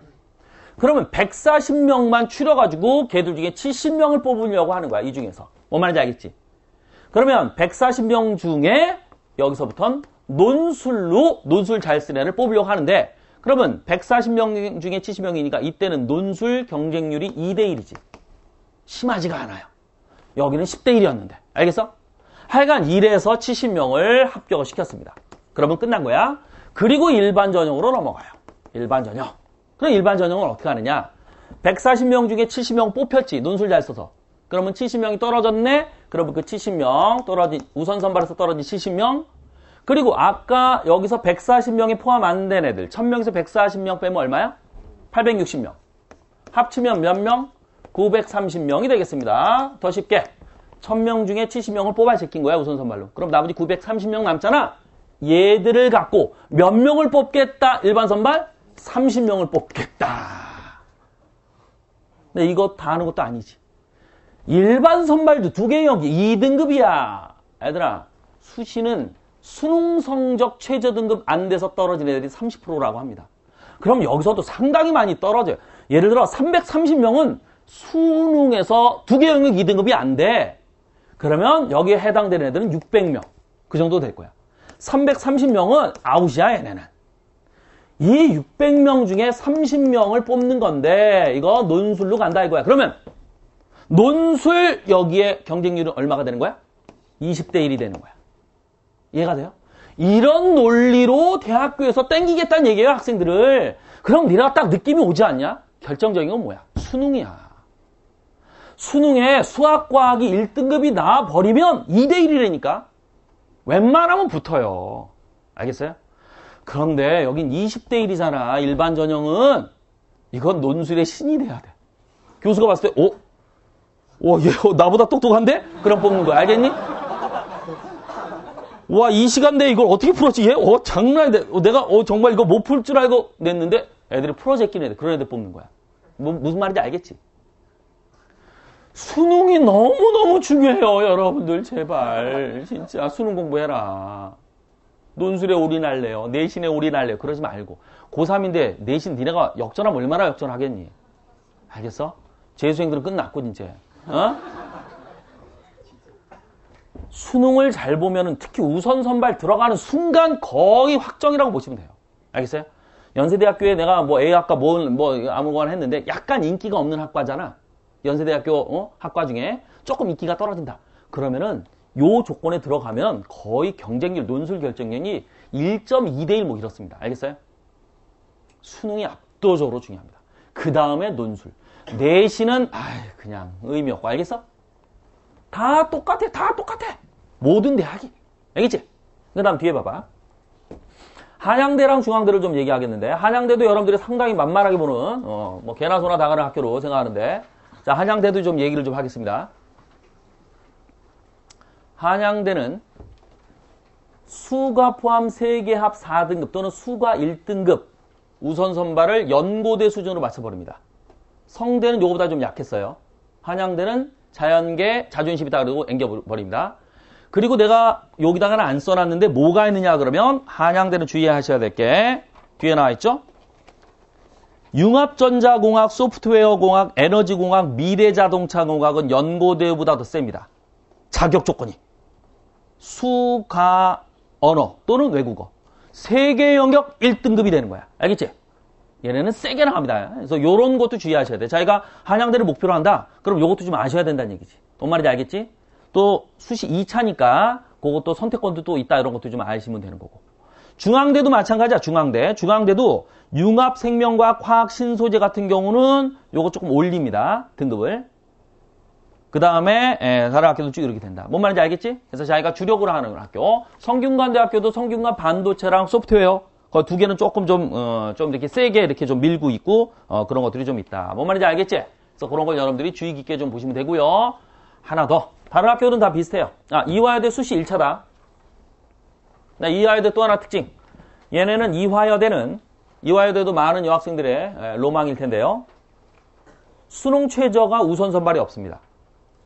그러면 140명만 추려가지고 걔들 중에 70명을 뽑으려고 하는 거야. 이 중에서. 뭔 말인지 알겠지? 그러면 140명 중에 여기서부터는 논술 잘 쓰는 애를 뽑으려고 하는데 그러면 140명 중에 70명이니까 이때는 논술 경쟁률이 2대1이지. 심하지가 않아요. 여기는 10대1이었는데. 알겠어? 하여간 1에서 70명을 합격을 시켰습니다. 그러면 끝난 거야. 그리고 일반 전형으로 넘어가요. 일반 전형. 그럼 일반 전형은 어떻게 하느냐? 140명 중에 70명 뽑혔지. 논술 잘 써서. 그러면 70명이 떨어졌네? 그러면 그 70명 우선 선발에서 떨어진 70명 그리고 아까 여기서 140명이 포함 안 된 애들 1000명에서 140명 빼면 얼마야? 860명. 합치면 몇 명? 930명이 되겠습니다. 더 쉽게 1000명 중에 70명을 뽑아제낀 거야 우선 선발로. 그럼 나머지 930명 남잖아. 얘들을 갖고 몇 명을 뽑겠다? 일반 선발? 30명을 뽑겠다. 근데 이거 다 하는 것도 아니지. 일반 선발도 두 개 영역이 2등급이야. 얘들아, 수시는 수능 성적 최저 등급 안 돼서 떨어진 애들이 30%라고 합니다. 그럼 여기서도 상당히 많이 떨어져요. 예를 들어 330명은 수능에서 두 개 영역 2등급이 안 돼. 그러면 여기에 해당되는 애들은 600명. 그 정도 될 거야. 330명은 아웃이야, 얘네는. 이 600명 중에 30명을 뽑는 건데 이거 논술로 간다 이거야. 그러면 논술 여기에 경쟁률은 얼마가 되는 거야? 20대 1이 되는 거야. 이해가 돼요? 이런 논리로 대학교에서 땡기겠다는 얘기예요, 학생들을. 그럼 니네가 딱 느낌이 오지 않냐? 결정적인 건 뭐야? 수능이야. 수능에 수학, 과학이 1등급이 나와버리면 2대 1이라니까. 웬만하면 붙어요. 알겠어요? 그런데 여긴 20대 1이잖아. 일반 전형은. 이건 논술의 신이 돼야 돼. 교수가 봤을 때 얘 나보다 똑똑한데? 그럼 뽑는 거야. 알겠니? 와, 이 시간대에 이걸 어떻게 풀었지? 얘? 장난이 돼. 내가 정말 이거 못 풀 줄 알고 냈는데 애들이 풀어제끼는 애들. 그런 애들 뽑는 거야. 무슨 말인지 알겠지? 수능이 너무너무 중요해요. 여러분들 제발. 진짜 수능 공부해라. 논술에 올인할래요. 내신에 올인할래요. 그러지 말고. 고3인데 내신 니네가 역전하면 얼마나 역전하겠니? 알겠어? 재수생들은 끝났고 이제. 수능을 잘 보면은 특히 우선 선발 들어가는 순간 거의 확정이라고 보시면 돼요. 알겠어요? 연세대학교에 내가 뭐 A학과 뭐 아무거나 했는데 약간 인기가 없는 학과잖아. 연세대학교 학과 중에 조금 인기가 떨어진다. 그러면은 요 조건에 들어가면 거의 경쟁률, 논술 결정률이 1.2대 1 뭐 이렇습니다. 알겠어요? 수능이 압도적으로 중요합니다. 그 다음에 논술. 내신은 그냥 의미 없고 알겠어? 다 똑같아. 다 똑같아. 모든 대학이. 알겠지? 그 다음 뒤에 봐봐. 한양대랑 중앙대를 좀 얘기하겠는데 한양대도 여러분들이 상당히 만만하게 보는 뭐 개나 소나 다 가는 학교로 생각하는데 자 한양대도 좀 얘기를 좀 하겠습니다. 한양대는 수가 포함 3개 합 4등급 또는 수가 1등급 우선 선발을 연고대 수준으로 맞춰버립니다. 성대는 요거보다 좀 약했어요. 한양대는 자연계 자존심이다 그러고 앵겨버립니다. 그리고 내가 여기다가는 안 써놨는데 뭐가 있느냐 그러면 한양대는 주의하셔야 될 게 뒤에 나와있죠. 융합전자공학, 소프트웨어공학, 에너지공학, 미래자동차공학은 연고대보다 더 셉니다. 자격 조건이. 수가 언어 또는 외국어 3개 영역 1등급이 되는 거야. 알겠지? 얘네는 세게 나갑니다. 그래서 요런 것도 주의하셔야 돼. 자기가 한양대를 목표로 한다. 그럼 요것도 좀 아셔야 된다는 얘기지. 뭔 말인지 알겠지? 또 수시 2차니까 그것도 선택권도 또 있다. 이런 것도 좀 아시면 되는 거고. 중앙대도 마찬가지야. 중앙대도 융합 생명과학, 화학, 신소재 같은 경우는 요거 조금 올립니다. 등급을. 그 다음에 다른 학교도 쭉 이렇게 된다. 뭔 말인지 알겠지? 그래서 자기가 주력으로 하는 학교. 성균관대학교도 성균관 반도체랑 소프트웨어 그 두 개는 조금 좀 이렇게 세게 이렇게 좀 밀고 있고 그런 것들이 좀 있다. 뭔 말인지 알겠지? 그래서 그런 걸 여러분들이 주의 깊게 좀 보시면 되고요. 하나 더. 다른 학교는 다 비슷해요. 이화여대 수시 1차다. 이화여대 또 하나 특징. 얘네는 이화여대도 많은 여학생들의 로망일 텐데요. 수능 최저가 우선 선발이 없습니다.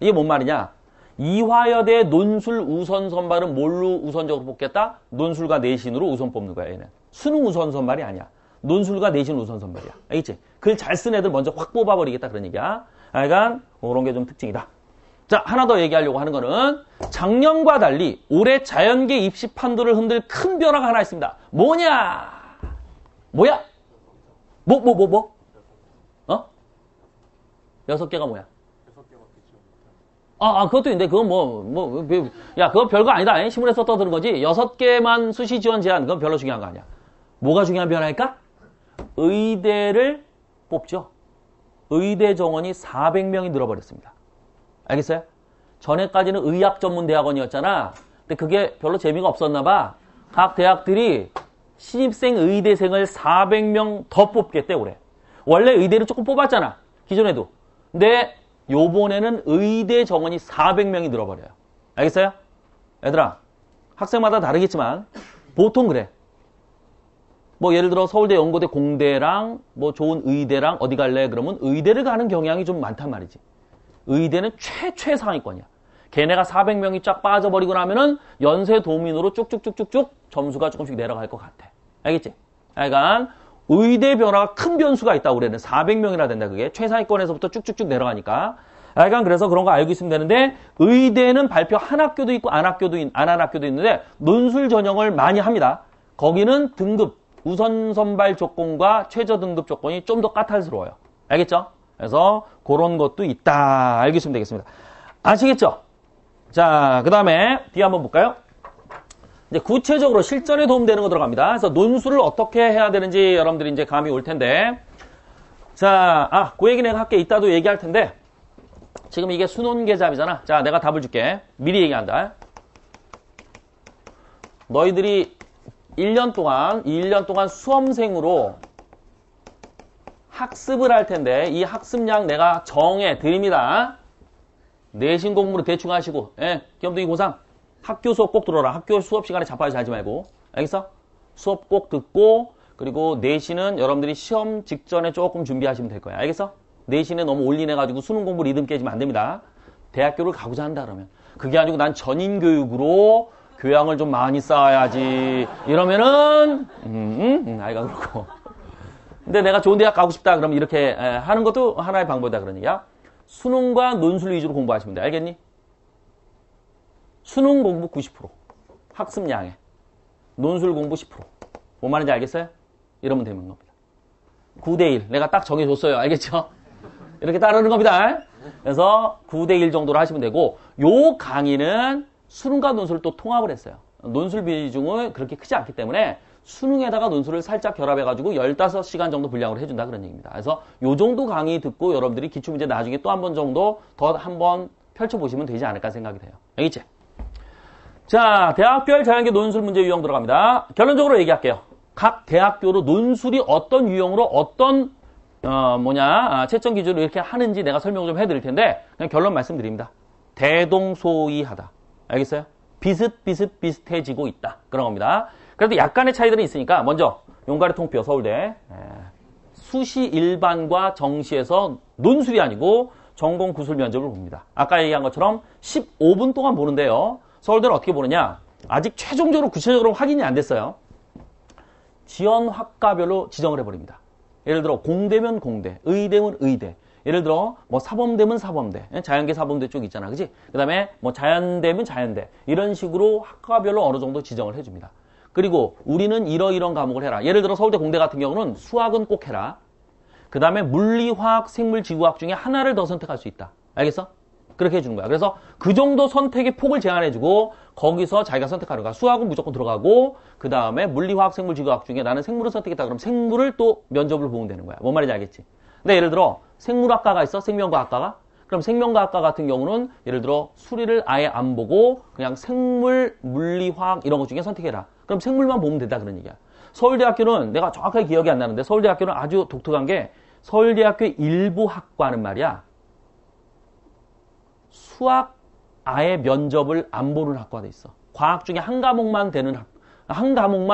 이게 뭔 말이냐? 이화여대 논술 우선 선발은 뭘로 우선적으로 뽑겠다? 논술과 내신으로 우선 뽑는 거야, 얘는. 수능 우선 선발이 아니야. 논술과 내신 우선 선발이야. 알겠지? 글 잘 쓴 애들 먼저 확 뽑아버리겠다, 그런 얘기야. 하여간, 그런 게 좀 특징이다. 자, 하나 더 얘기하려고 하는 거는, 작년과 달리 올해 자연계 입시 판도를 흔들 큰 변화가 하나 있습니다. 뭐냐? 뭐야? 뭐? 6개가 뭐야? 그것도 있는데, 그건 그건 별거 아니다. 신문에서 떠드는 거지. 6개만 수시 지원 제한, 그건 별로 중요한 거 아니야. 뭐가 중요한 변화일까? 의대를 뽑죠. 의대 정원이 400명이 늘어버렸습니다. 알겠어요? 전에까지는 의학 전문 대학원이었잖아. 근데 그게 별로 재미가 없었나 봐. 각 대학들이 신입생 의대생을 400명 더 뽑겠대, 올해. 원래 의대를 조금 뽑았잖아. 기존에도. 근데 요번에는 의대 정원이 400명이 늘어버려요. 알겠어요? 얘들아, 학생마다 다르겠지만 보통 그래. 뭐 예를 들어 서울대, 연고대, 공대랑 뭐 좋은 의대랑 어디 갈래? 그러면 의대를 가는 경향이 좀 많단 말이지. 의대는 최상위권이야. 걔네가 400명이 쫙 빠져버리고 나면은 연세 도민으로 쭉쭉쭉쭉쭉 점수가 조금씩 내려갈 것 같아. 알겠지? 하여간 의대 변화가 큰 변수가 있다. 올해는 400명이나 된다. 그게 최상위권에서부터 쭉쭉쭉 내려가니까. 하여간 그래서 그런 거 알고 있으면 되는데 의대는 발표 한 학교도 있고 안 한 학교도 있는데 논술 전형을 많이 합니다. 거기는 등급 우선 선발 조건과 최저 등급 조건이 좀 더 까탈스러워요. 알겠죠? 그래서 그런 것도 있다. 알겠으면 되겠습니다. 아시겠죠? 자, 그 다음에 뒤에 한번 볼까요? 이제 구체적으로 실전에 도움되는 거 들어갑니다. 그래서 논술을 어떻게 해야 되는지 여러분들이 이제 감이 올 텐데. 자, 그 얘기 내가 할게. 이따도 얘기할 텐데. 지금 이게 수능 계잡이잖아. 자, 내가 답을 줄게. 미리 얘기한다. 너희들이 1년 동안 수험생으로 학습을 할 텐데 이 학습량 내가 정해 드립니다. 내신 공부를 대충 하시고 겸등이 고3 학교 수업 꼭 들어라. 학교 수업 시간에 자빠져 자지 말고. 알겠어? 수업 꼭 듣고 그리고 내신은 여러분들이 시험 직전에 조금 준비하시면 될 거야. 알겠어? 내신에 너무 올인해가지고 수능 공부 리듬 깨지면 안 됩니다. 대학교를 가고자 한다 그러면. 그게 아니고 난 전인교육으로 교양을 좀 많이 쌓아야지. 이러면은 아이가 그렇고. 근데 내가 좋은 대학 가고 싶다 그러면 이렇게 하는 것도 하나의 방법이다 그런 얘기야. 수능과 논술 위주로 공부하시면 돼. 알겠니? 수능 공부 90%. 학습량에. 논술 공부 10%. 뭔 말인지 알겠어요? 이러면 되는 겁니다. 9대1. 내가 딱 정해줬어요. 알겠죠? 이렇게 따르는 겁니다. 그래서 9대1 정도로 하시면 되고 요 강의는 수능과 논술을 또 통합을 했어요. 논술 비중은 그렇게 크지 않기 때문에 수능에다가 논술을 살짝 결합해가지고 15시간 정도 분량으로 해준다 그런 얘기입니다. 그래서 요 정도 강의 듣고 여러분들이 기출문제 나중에 또 한 번 정도 더 한번 펼쳐보시면 되지 않을까 생각이 돼요. 알겠지? 자, 대학별 자연계 논술 문제 유형 들어갑니다. 결론적으로 얘기할게요. 각 대학교로 논술이 어떤 유형으로 어떤 채점 기준으로 이렇게 하는지 내가 설명을 좀 해드릴 텐데 그냥 결론 말씀드립니다. 대동소이하다. 알겠어요? 비슷비슷비슷해지고 있다. 그런 겁니다. 그래도 약간의 차이들은 있으니까 먼저 용가리 통표 서울대 수시 일반과 정시에서 논술이 아니고 전공 구술 면접을 봅니다. 아까 얘기한 것처럼 15분 동안 보는데요. 서울대는 어떻게 보느냐? 아직 최종적으로 구체적으로 확인이 안 됐어요. 지원 학과별로 지정을 해버립니다. 예를 들어 공대면 공대, 의대면 의대. 예를 들어 뭐 사범대면 사범대, 자연계 사범대 쪽 있잖아, 그지? 그다음에 뭐 자연대면 자연대 이런 식으로 학과별로 어느 정도 지정을 해줍니다. 그리고 우리는 이러이런 과목을 해라. 예를 들어 서울대 공대 같은 경우는 수학은 꼭 해라. 그다음에 물리, 화학, 생물, 지구학 중에 하나를 더 선택할 수 있다. 알겠어? 그렇게 해주는 거야. 그래서 그 정도 선택의 폭을 제한해주고 거기서 자기가 선택하는 거야. 수학은 무조건 들어가고 그 다음에 물리, 화학, 생물, 지구학 중에 나는 생물을 선택했다. 그럼 생물을 또 면접을 보면 되는 거야. 뭔 말인지 알겠지? 근데 예를 들어 생물학과가 있어? 생명과학과가? 그럼 생명과학과 같은 경우는 예를 들어 수리를 아예 안 보고 그냥 생물, 물리, 화학 이런 것 중에 선택해라. 그럼 생물만 보면 된다 그런 얘기야. 서울대학교는 내가 정확하게 기억이 안 나는데 서울대학교는 아주 독특한 게 서울대학교의 일부 학과는 말이야. 수학 아예 면접을 안 보는 학과도 있어. 과학 중에 한 과목만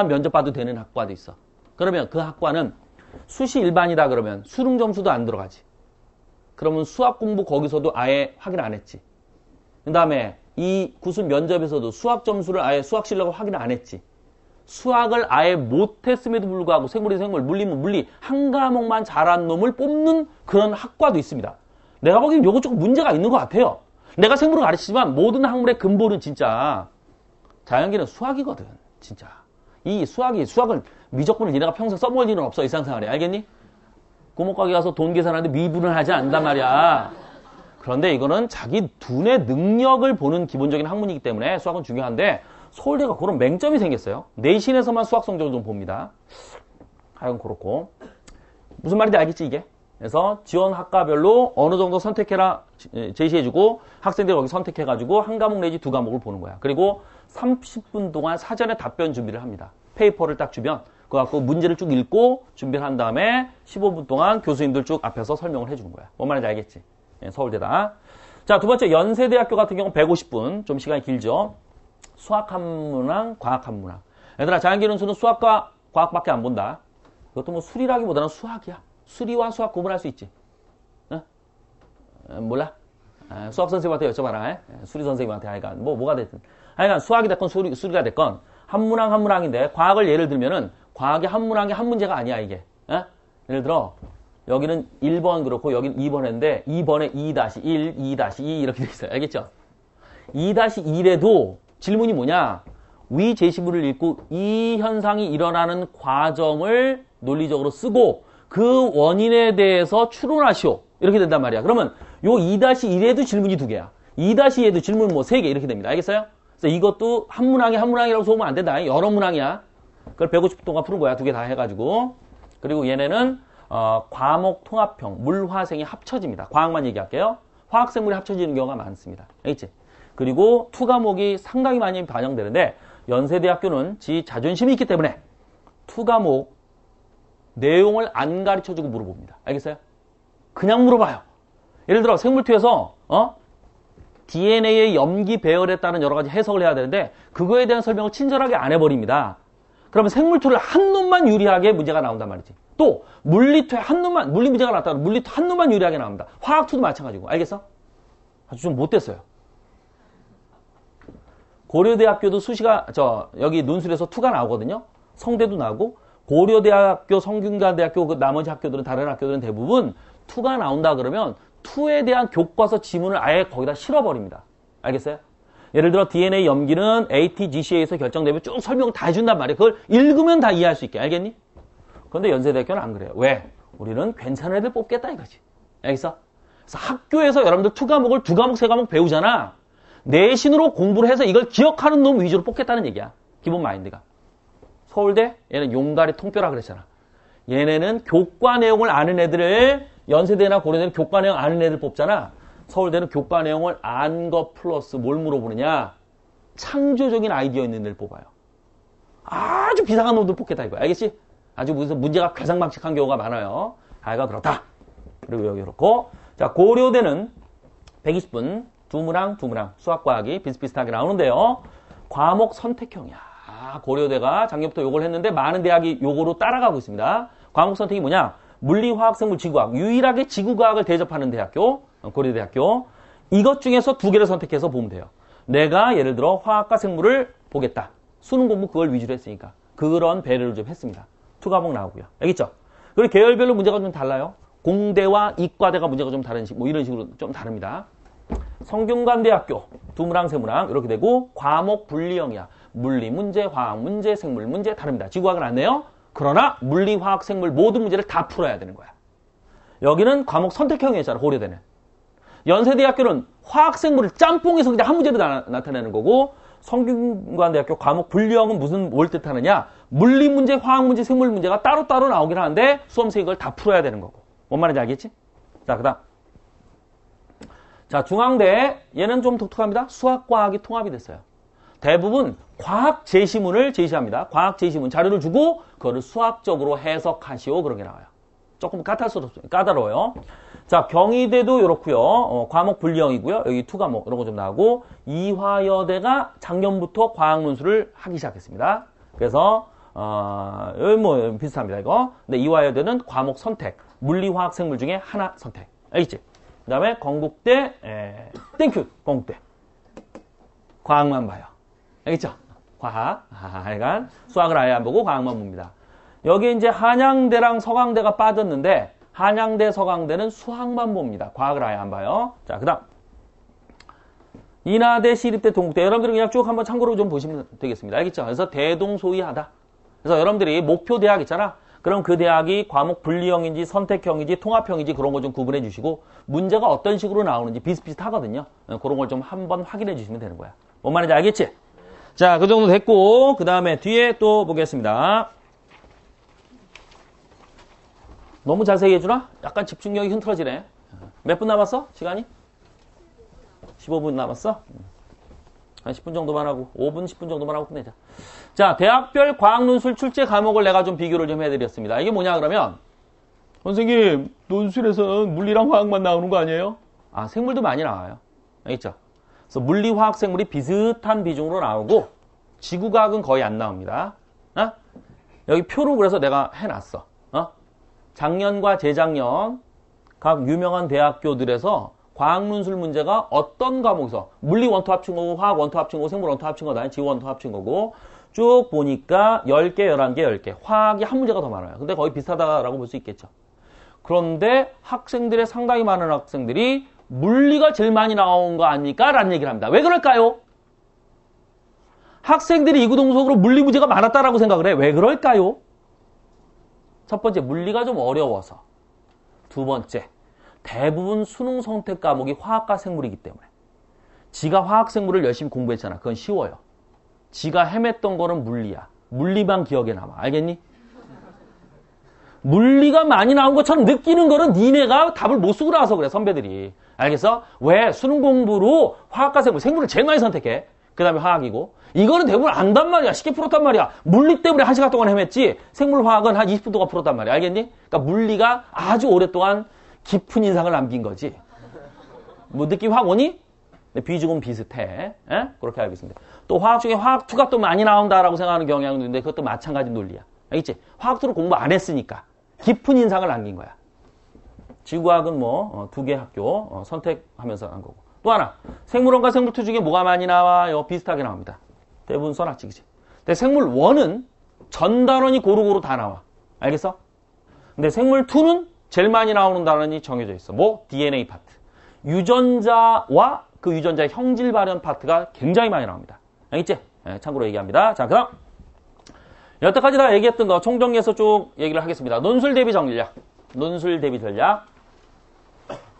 면접봐도 되는 학과도 있어. 그러면 그 학과는 수시 일반이다 그러면 수능 점수도 안 들어가지. 그러면 수학 공부 거기서도 아예 확인 안 했지. 그 다음에 이 구술 면접에서도 수학 점수를 아예 수학 실력을 확인 안 했지. 수학을 아예 못했음에도 불구하고 생물이 생물, 물리면 물리 한 과목만 잘한 놈을 뽑는 그런 학과도 있습니다. 내가 보기엔 요거 조금 문제가 있는 것 같아요. 내가 생물을 가르치지만 모든 학문의 근본은 진짜 자연계는 수학이거든. 진짜. 이 수학을 미적분을 니네가 평생 써먹을 일은 없어. 일상생활에. 알겠니? 고목가게 가서 돈 계산하는데 미분을 하지 않는단 말이야. 그런데 이거는 자기 두뇌 능력을 보는 기본적인 학문이기 때문에 수학은 중요한데 서울대가 그런 맹점이 생겼어요. 내신에서만 수학 성적을 좀 봅니다. 하여간 그렇고. 무슨 말인지 알겠지 이게? 그래서 지원 학과별로 어느 정도 선택해라 제시해주고 학생들이 거기 선택해가지고 한 과목 내지 두 과목을 보는 거야. 그리고 30분 동안 사전에 답변 준비를 합니다. 페이퍼를 딱 주면 그거 갖고 문제를 쭉 읽고 준비를 한 다음에 15분 동안 교수님들 쭉 앞에서 설명을 해주는 거야. 뭔 말인지 알겠지? 네, 서울대다. 자, 두 번째 연세대학교 같은 경우는 150분. 좀 시간이 길죠. 수학 한문항, 과학 한문항. 얘들아, 자연계 논술은 수학과 과학밖에 안 본다. 이것도 뭐 수리라기보다는 수학이야. 수리와 수학 구분할 수 있지. 어? 몰라? 수학 선생님한테 여쭤봐라. 수리 선생님한테 하여간 뭐가 됐든. 하여간 수학이 됐건 수리가 됐건 한문항인데 과학을 예를 들면은 과학의 한문항이 한 문제가 아니야 이게. 예를 들어 여기는 1번 그렇고 여기는 2번 했는데 2번에 2-1, 2-2 이렇게 돼 있어요. 알겠죠? 2-1에도 질문이 뭐냐? 위 제시문을 읽고 이 현상이 일어나는 과정을 논리적으로 쓰고 그 원인에 대해서 추론하시오. 이렇게 된단 말이야. 그러면 요 2-1에도 질문이 2개야. 2-2에도 질문 뭐 3개 이렇게 됩니다. 알겠어요? 그래서 이것도 한문항이라고 써보면 안 된다. 여러 문항이야. 그걸 150분 동안 푸는 거야. 2개 다 해가지고. 그리고 얘네는 과목 통합형, 물화생이 합쳐집니다. 과학만 얘기할게요. 화학생물이 합쳐지는 경우가 많습니다. 알겠지? 그리고 투과목이 상당히 많이 반영되는데 연세대학교는 지 자존심이 있기 때문에 투과목 내용을 안 가르쳐주고 물어봅니다. 알겠어요? 그냥 물어봐요. 예를 들어 생물투에서 DNA의 염기 배열에 따른 여러 가지 해석을 해야 되는데 그거에 대한 설명을 친절하게 안 해버립니다. 그러면 생물투를 한 놈만 유리하게 문제가 나온단 말이지. 또 물리투에 한 놈만, 물리 문제가 나왔다면 물리투 한 놈만 유리하게 나옵니다. 화학투도 마찬가지고. 알겠어? 아주 좀 못됐어요. 고려대학교도 수시가 여기 논술에서 투가 나오거든요. 성대도 나오고 고려대학교, 성균관대학교 그 나머지 학교들은 다른 학교들은 대부분 투가 나온다 그러면 투에 대한 교과서 지문을 아예 거기다 실어버립니다. 알겠어요? 예를 들어 DNA 염기는 ATGCA에서 결정되면 쭉 설명 다 해준단 말이에요. 그걸 읽으면 다 이해할 수 있게. 알겠니? 그런데 연세대학교는 안 그래요. 왜? 우리는 괜찮은 애들 뽑겠다 이거지. 알겠어? 그래서 학교에서 여러분들 투 과목을 2과목, 3과목 배우잖아. 내신으로 공부를 해서 이걸 기억하는 놈 위주로 뽑겠다는 얘기야. 기본 마인드가. 서울대 얘는 용가리 통뼈라 그랬잖아. 얘네는 교과 내용을 아는 애들을 연세대나 고려대는 교과 내용 아는 애들 뽑잖아. 서울대는 교과 내용을 안 거 플러스 뭘 물어보느냐? 창조적인 아이디어 있는 애들 뽑아요. 아주 비상한 놈들 뽑겠다 이거야. 알겠지? 아주 무슨 문제가 가상방식한 경우가 많아요. 아이가 그렇다. 그리고 여기 그렇고. 자, 고려대는 120분 두문항 수학과학이 비슷비슷하게 나오는데요. 과목 선택형이야. 고려대가 작년부터 요걸 했는데 많은 대학이 요거로 따라가고 있습니다. 과목 선택이 뭐냐? 물리, 화학, 생물, 지구과학. 유일하게 지구과학을 대접하는 대학교, 고려대학교. 이것 중에서 두 개를 선택해서 보면 돼요. 내가 예를 들어 화학과 생물을 보겠다. 수능 공부 그걸 위주로 했으니까. 그런 배려를 좀 했습니다. 투 과목 나오고요. 알겠죠? 그리고 계열별로 문제가 좀 달라요. 공대와 이과대가 문제가 좀 다른 뭐 이런 식으로 좀 다릅니다. 성균관대학교, 두문항, 세문항 이렇게 되고 과목 분리형이야. 물리 문제, 화학 문제, 생물 문제 다릅니다. 지구과학은 안 내요. 그러나 물리, 화학, 생물 모든 문제를 다 풀어야 되는 거야. 여기는 과목 선택형이었잖아. 고려대는. 연세대학교는 화학, 생물을 짬뽕해서 그냥 한 문제로 나타내는 거고 성균관대학교 과목 분리형은 뭘 뜻하느냐? 물리 문제, 화학 문제, 생물 문제가 따로따로 나오긴 하는데 수험생이 이걸 다 풀어야 되는 거고. 뭔 말인지 알겠지? 자, 그 다음. 자, 중앙대 얘는 좀 독특합니다. 수학과학이 통합이 됐어요. 대부분 과학 제시문을 제시합니다. 과학 제시문 자료를 주고 그거를 수학적으로 해석하시오 그런 게 나와요. 조금 까다로워요. 자, 경희대도 이렇고요. 과목 분리형이고요. 여기 투 과목 이런 거 좀 나오고 이화여대가 작년부터 과학 논술을 하기 시작했습니다. 그래서 여기 뭐 비슷합니다 이거. 근데 이화여대는 과목 선택, 물리, 화학, 생물 중에 하나 선택. 알겠지? 그 다음에 건국대, 땡큐 건국대. 과학만 봐요. 알겠죠? 과학. 하여간 수학을 아예 안 보고 과학만 봅니다. 여기 이제 한양대랑 서강대가 빠졌는데 한양대, 서강대는 수학만 봅니다. 과학을 아예 안 봐요. 자, 그 다음. 인하대, 시립대, 동국대. 여러분들은 그냥 쭉 한번 참고로 좀 보시면 되겠습니다. 알겠죠? 그래서 대동소이하다. 그래서 여러분들이 목표 대학 있잖아. 그럼 그 대학이 과목 분리형인지 선택형인지 통합형인지 그런 거 좀 구분해 주시고 문제가 어떤 식으로 나오는지 비슷비슷하거든요. 그런 걸 좀 한번 확인해 주시면 되는 거야. 뭔 말인지 알겠지? 자, 그 정도 됐고 그 다음에 뒤에 또 보겠습니다. 너무 자세히 해주나? 약간 집중력이 흐트러지네. 몇 분 남았어? 시간이? 15분 남았어? 한 10분 정도만 하고 5분, 10분 정도만 하고 끝내자. 자, 대학별 과학논술 출제 과목을 내가 좀 비교를 좀 해드렸습니다. 이게 뭐냐 그러면 선생님 논술에서는 물리랑 화학만 나오는 거 아니에요? 아, 생물도 많이 나와요. 알겠죠? 그래서 물리, 화학, 생물이 비슷한 비중으로 나오고 지구과학은 거의 안 나옵니다. 여기 표로 그래서 내가 해놨어. 작년과 재작년 각 유명한 대학교들에서 과학논술 문제가 어떤 과목에서 물리 원투 합친 거고 화학 원투 합친 거고 생물 원투 합친 거다. 지구 원투 합친 거고 쭉 보니까 10개, 11개, 10개. 화학이 한 문제가 더 많아요. 근데 거의 비슷하다라고 볼 수 있겠죠. 그런데 학생들의 상당히 많은 학생들이 물리가 제일 많이 나온 거 아닙니까? 라는 얘기를 합니다. 왜 그럴까요? 학생들이 이구동성으로 물리 문제가 많았다라고 생각을 해. 왜 그럴까요? 첫 번째, 물리가 좀 어려워서. 두 번째, 대부분 수능 선택 과목이 화학과 생물이기 때문에. 지가 화학 생물을 열심히 공부했잖아. 그건 쉬워요. 지가 헤맸던 거는 물리야. 물리만 기억에 남아. 알겠니? 물리가 많이 나온 것처럼 느끼는 거는 니네가 답을 못 쓰고 나와서 그래, 선배들이. 알겠어? 왜? 수능 공부로 화학과 생물, 생물을 제일 많이 선택해. 그 다음에 화학이고. 이거는 대부분 안단 말이야. 쉽게 풀었단 말이야. 물리 때문에 1시간 동안 헤맸지 생물 화학은 한 20분 동안 풀었단 말이야. 알겠니? 그러니까 물리가 아주 오랫동안 깊은 인상을 남긴 거지. 뭐 느낌 확 오니? 비중은 비슷해. 에? 그렇게 알고 있습니다. 또 화학 중에 화학2가 또 많이 나온다라고 생각하는 경향도 있는데 그것도 마찬가지 논리야. 알겠지? 화학2를 공부 안 했으니까 깊은 인상을 남긴 거야. 지구과학은 뭐 2개 학교 선택하면서 한 거고. 또 하나, 생물원과 생물2 중에 뭐가 많이 나와요? 비슷하게 나옵니다. 대부분 써놨지, 그치? 근데 생물1은 전 단원이 고루고루 다 나와. 알겠어? 근데 생물2는 제일 많이 나오는 단원이 정해져 있어. 뭐? DNA 파트. 유전자와 그 유전자의 형질 발현 파트가 굉장히 많이 나옵니다. 알겠지? 네, 참고로 얘기합니다. 자, 그 다음. 여태까지 다 얘기했던 거 총정리해서 쭉 얘기를 하겠습니다. 논술 대비 전략. 논술 대비 전략.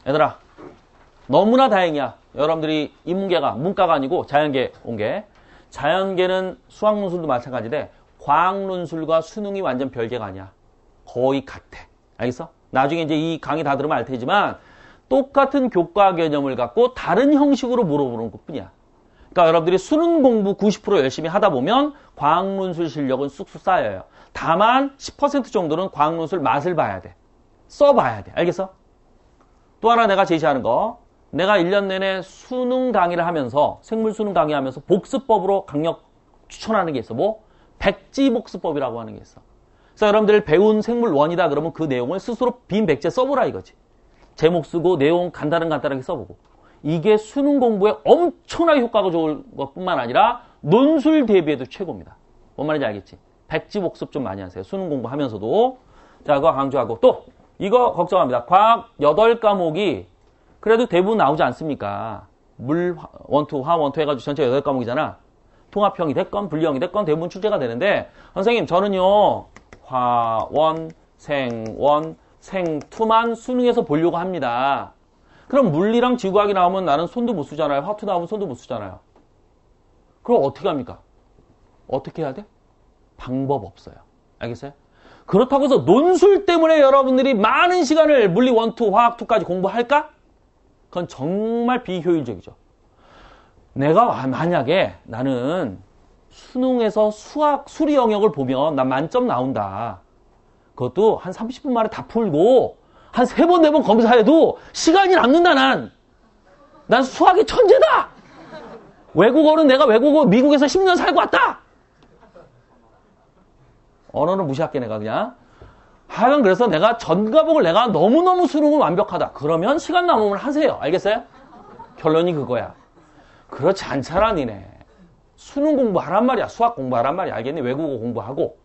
얘들아, 너무나 다행이야. 여러분들이 인문계가, 문과가 아니고 자연계 온 게. 자연계는 수학 논술도 마찬가지인데 과학 논술과 수능이 완전 별개가 아니야. 거의 같아. 알겠어? 나중에 이제 이 강의 다 들으면 알 테지만 똑같은 교과 개념을 갖고 다른 형식으로 물어보는 것 뿐이야. 그러니까 여러분들이 수능 공부 90% 열심히 하다 보면 과학 논술 실력은 쑥쑥 쌓여요. 다만 10% 정도는 과학 논술 맛을 봐야 돼. 써봐야 돼. 알겠어? 또 하나 내가 제시하는 거. 내가 1년 내내 수능 강의를 하면서 생물 수능 강의하면서 복습법으로 강력 추천하는 게 있어. 뭐? 백지 복습법이라고 하는 게 있어. 그래서 여러분들 배운 생물 원이다 그러면 그 내용을 스스로 빈 백지에 써보라 이거지. 제목 쓰고 내용 간단하게 써보고. 이게 수능 공부에 엄청나게 효과가 좋을 것뿐만 아니라 논술 대비에도 최고입니다. 뭔 말인지 알겠지? 백지 복습 좀 많이 하세요. 수능 공부하면서도. 자, 그거 강조하고 또 이거 걱정합니다. 과학 8과목이 그래도 대부분 나오지 않습니까? 물, 원투, 화, 원투 해가지고 전체 8과목이잖아. 통합형이 됐건 분리형이 됐건 대부분 출제가 되는데 선생님 저는요 화, 원, 생, 원, 생, 투만 수능에서 보려고 합니다. 그럼 물리랑 지구과학이 나오면 나는 손도 못 쓰잖아요. 화투 나오면 손도 못 쓰잖아요. 그럼 어떻게 합니까? 어떻게 해야 돼? 방법 없어요. 알겠어요? 그렇다고 해서 논술 때문에 여러분들이 많은 시간을 물리 1, 2, 화학 2까지 공부할까? 그건 정말 비효율적이죠. 내가 만약에 나는 수능에서 수학, 수리 영역을 보면 난 만점 나온다. 그것도 한 30분 만에 다 풀고 한 3번, 4번 검사해도 시간이 남는다 난. 난 수학의 천재다. 외국어는 내가 외국어 미국에서 10년 살고 왔다. 언어는 무시할게 내가 그냥. 하여간 그래서 내가 전 과목을 내가 너무너무 수능은 완벽하다. 그러면 시간 남으면 하세요. 알겠어요? 결론이 그거야. 그렇지 않잖아 니네. 수능 공부하란 말이야. 수학 공부하란 말이야. 알겠니? 외국어 공부하고.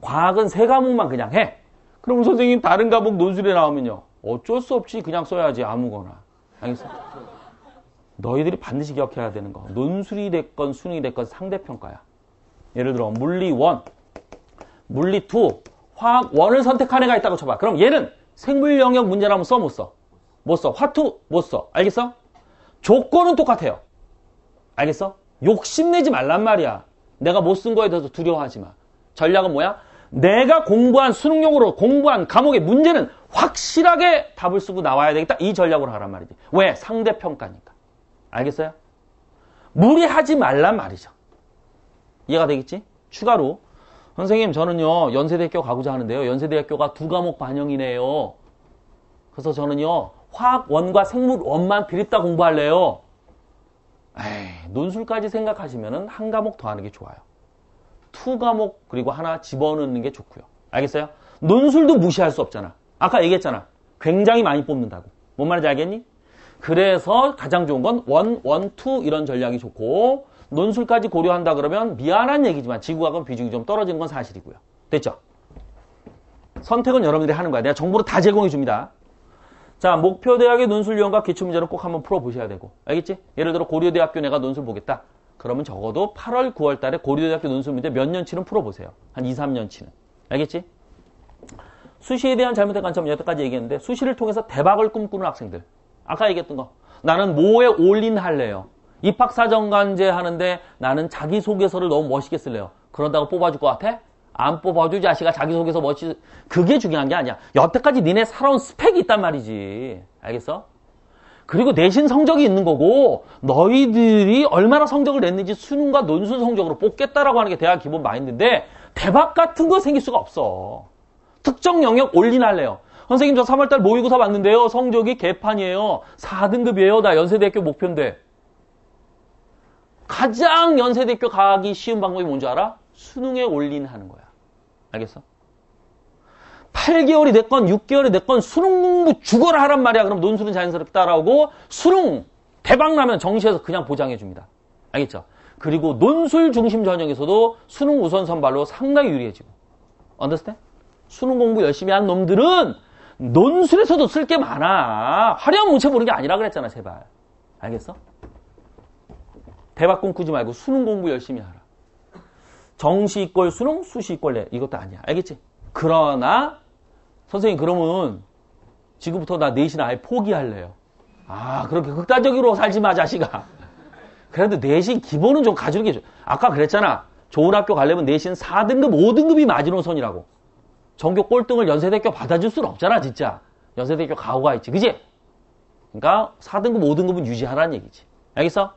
과학은 3과목만 그냥 해. 그럼 선생님 다른 과목 논술에 나오면요. 어쩔 수 없이 그냥 써야지 아무거나. 알겠어? 너희들이 반드시 기억해야 되는 거. 논술이 됐건 수능이 됐건 상대평가야. 예를 들어 물리 1, 물리 2, 화학 1을 선택한 애가 있다고 쳐봐. 그럼 얘는 생물 영역 문제라면 써? 못 써? 못 써. 화투 못 써. 알겠어? 조건은 똑같아요. 알겠어? 욕심내지 말란 말이야. 내가 못 쓴 거에 대해서 두려워하지 마. 전략은 뭐야? 내가 공부한 수능용으로 공부한 과목의 문제는 확실하게 답을 쓰고 나와야 되겠다. 이 전략으로 하란 말이지. 왜? 상대평가니까. 알겠어요? 무리하지 말란 말이죠. 이해가 되겠지? 추가로 선생님 저는요 연세대학교 가고자 하는데요. 연세대학교가 2과목 반영이네요. 그래서 저는요 화학 1과 생물 1만 비립다 공부할래요. 에이, 논술까지 생각하시면은 한 과목 더 하는 게 좋아요. 2과목 그리고 하나 집어넣는 게 좋고요. 알겠어요? 논술도 무시할 수 없잖아. 아까 얘기했잖아. 굉장히 많이 뽑는다고. 뭔 말인지 알겠니? 그래서 가장 좋은 건 1, 1, 2 이런 전략이 좋고 논술까지 고려한다 그러면 미안한 얘기지만 지구과학은 비중이 좀 떨어지는 건 사실이고요. 됐죠? 선택은 여러분들이 하는 거야. 내가 정보를 다 제공해 줍니다. 자, 목표대학의 논술 유형과 기출문제는 꼭 한번 풀어보셔야 되고. 알겠지? 예를 들어 고려대학교 내가 논술 보겠다. 그러면 적어도 8월, 9월 달에 고려대학교 논술 문제 몇 년치는 풀어보세요. 한 2, 3년치는. 알겠지? 수시에 대한 잘못된 관점 여기까지 얘기했는데 수시를 통해서 대박을 꿈꾸는 학생들. 아까 얘기했던 거. 나는 뭐에 올인할래요. 입학사정관제 하는데 나는 자기소개서를 너무 멋있게 쓸래요. 그런다고 뽑아줄 것 같아? 안 뽑아줘 자식아. 자기소개서 멋있... 그게 중요한 게 아니야. 여태까지 니네 살아온 스펙이 있단 말이지. 알겠어? 그리고 내신 성적이 있는 거고 너희들이 얼마나 성적을 냈는지 수능과 논술 성적으로 뽑겠다라고 하는 게 대학 기본 마인드인데 대박 같은 거 생길 수가 없어. 특정 영역 올인할래요. 선생님 저 3월달 모의고사 봤는데요. 성적이 개판이에요. 4등급이에요. 나 연세대학교 목표인데. 가장 연세대학교 가기 쉬운 방법이 뭔지 알아? 수능에 올인하는 거야. 알겠어? 8개월이 됐건 6개월이 됐건 수능 공부 죽어라 하란 말이야. 그럼 논술은 자연스럽게 따라오고 수능 대박 나면 정시에서 그냥 보장해 줍니다. 알겠죠? 그리고 논술 중심 전형에서도 수능 우선 선발로 상당히 유리해지고. understand? 수능 공부 열심히 한 놈들은 논술에서도 쓸 게 많아. 화려한 문체 보는 게 아니라 그랬잖아, 제발. 알겠어? 대박 꿈꾸지 말고 수능 공부 열심히 하라. 정시 이꼴 수능, 수시 이꼴 내. 이것도 아니야. 알겠지? 그러나 선생님 그러면 지금부터 나 내신 아예 포기할래요. 아, 그렇게 극단적으로 살지 마, 자식아. 그래도 내신 기본은 좀 가지는 게 좋아. 아까 그랬잖아. 좋은 학교 가려면 내신 4등급, 5등급이 마지노선이라고. 전교 꼴등을 연세대학교 받아줄 수는 없잖아, 진짜. 연세대학교 가오가 있지, 그지? 그러니까 4등급, 5등급은 유지하라는 얘기지. 알겠어?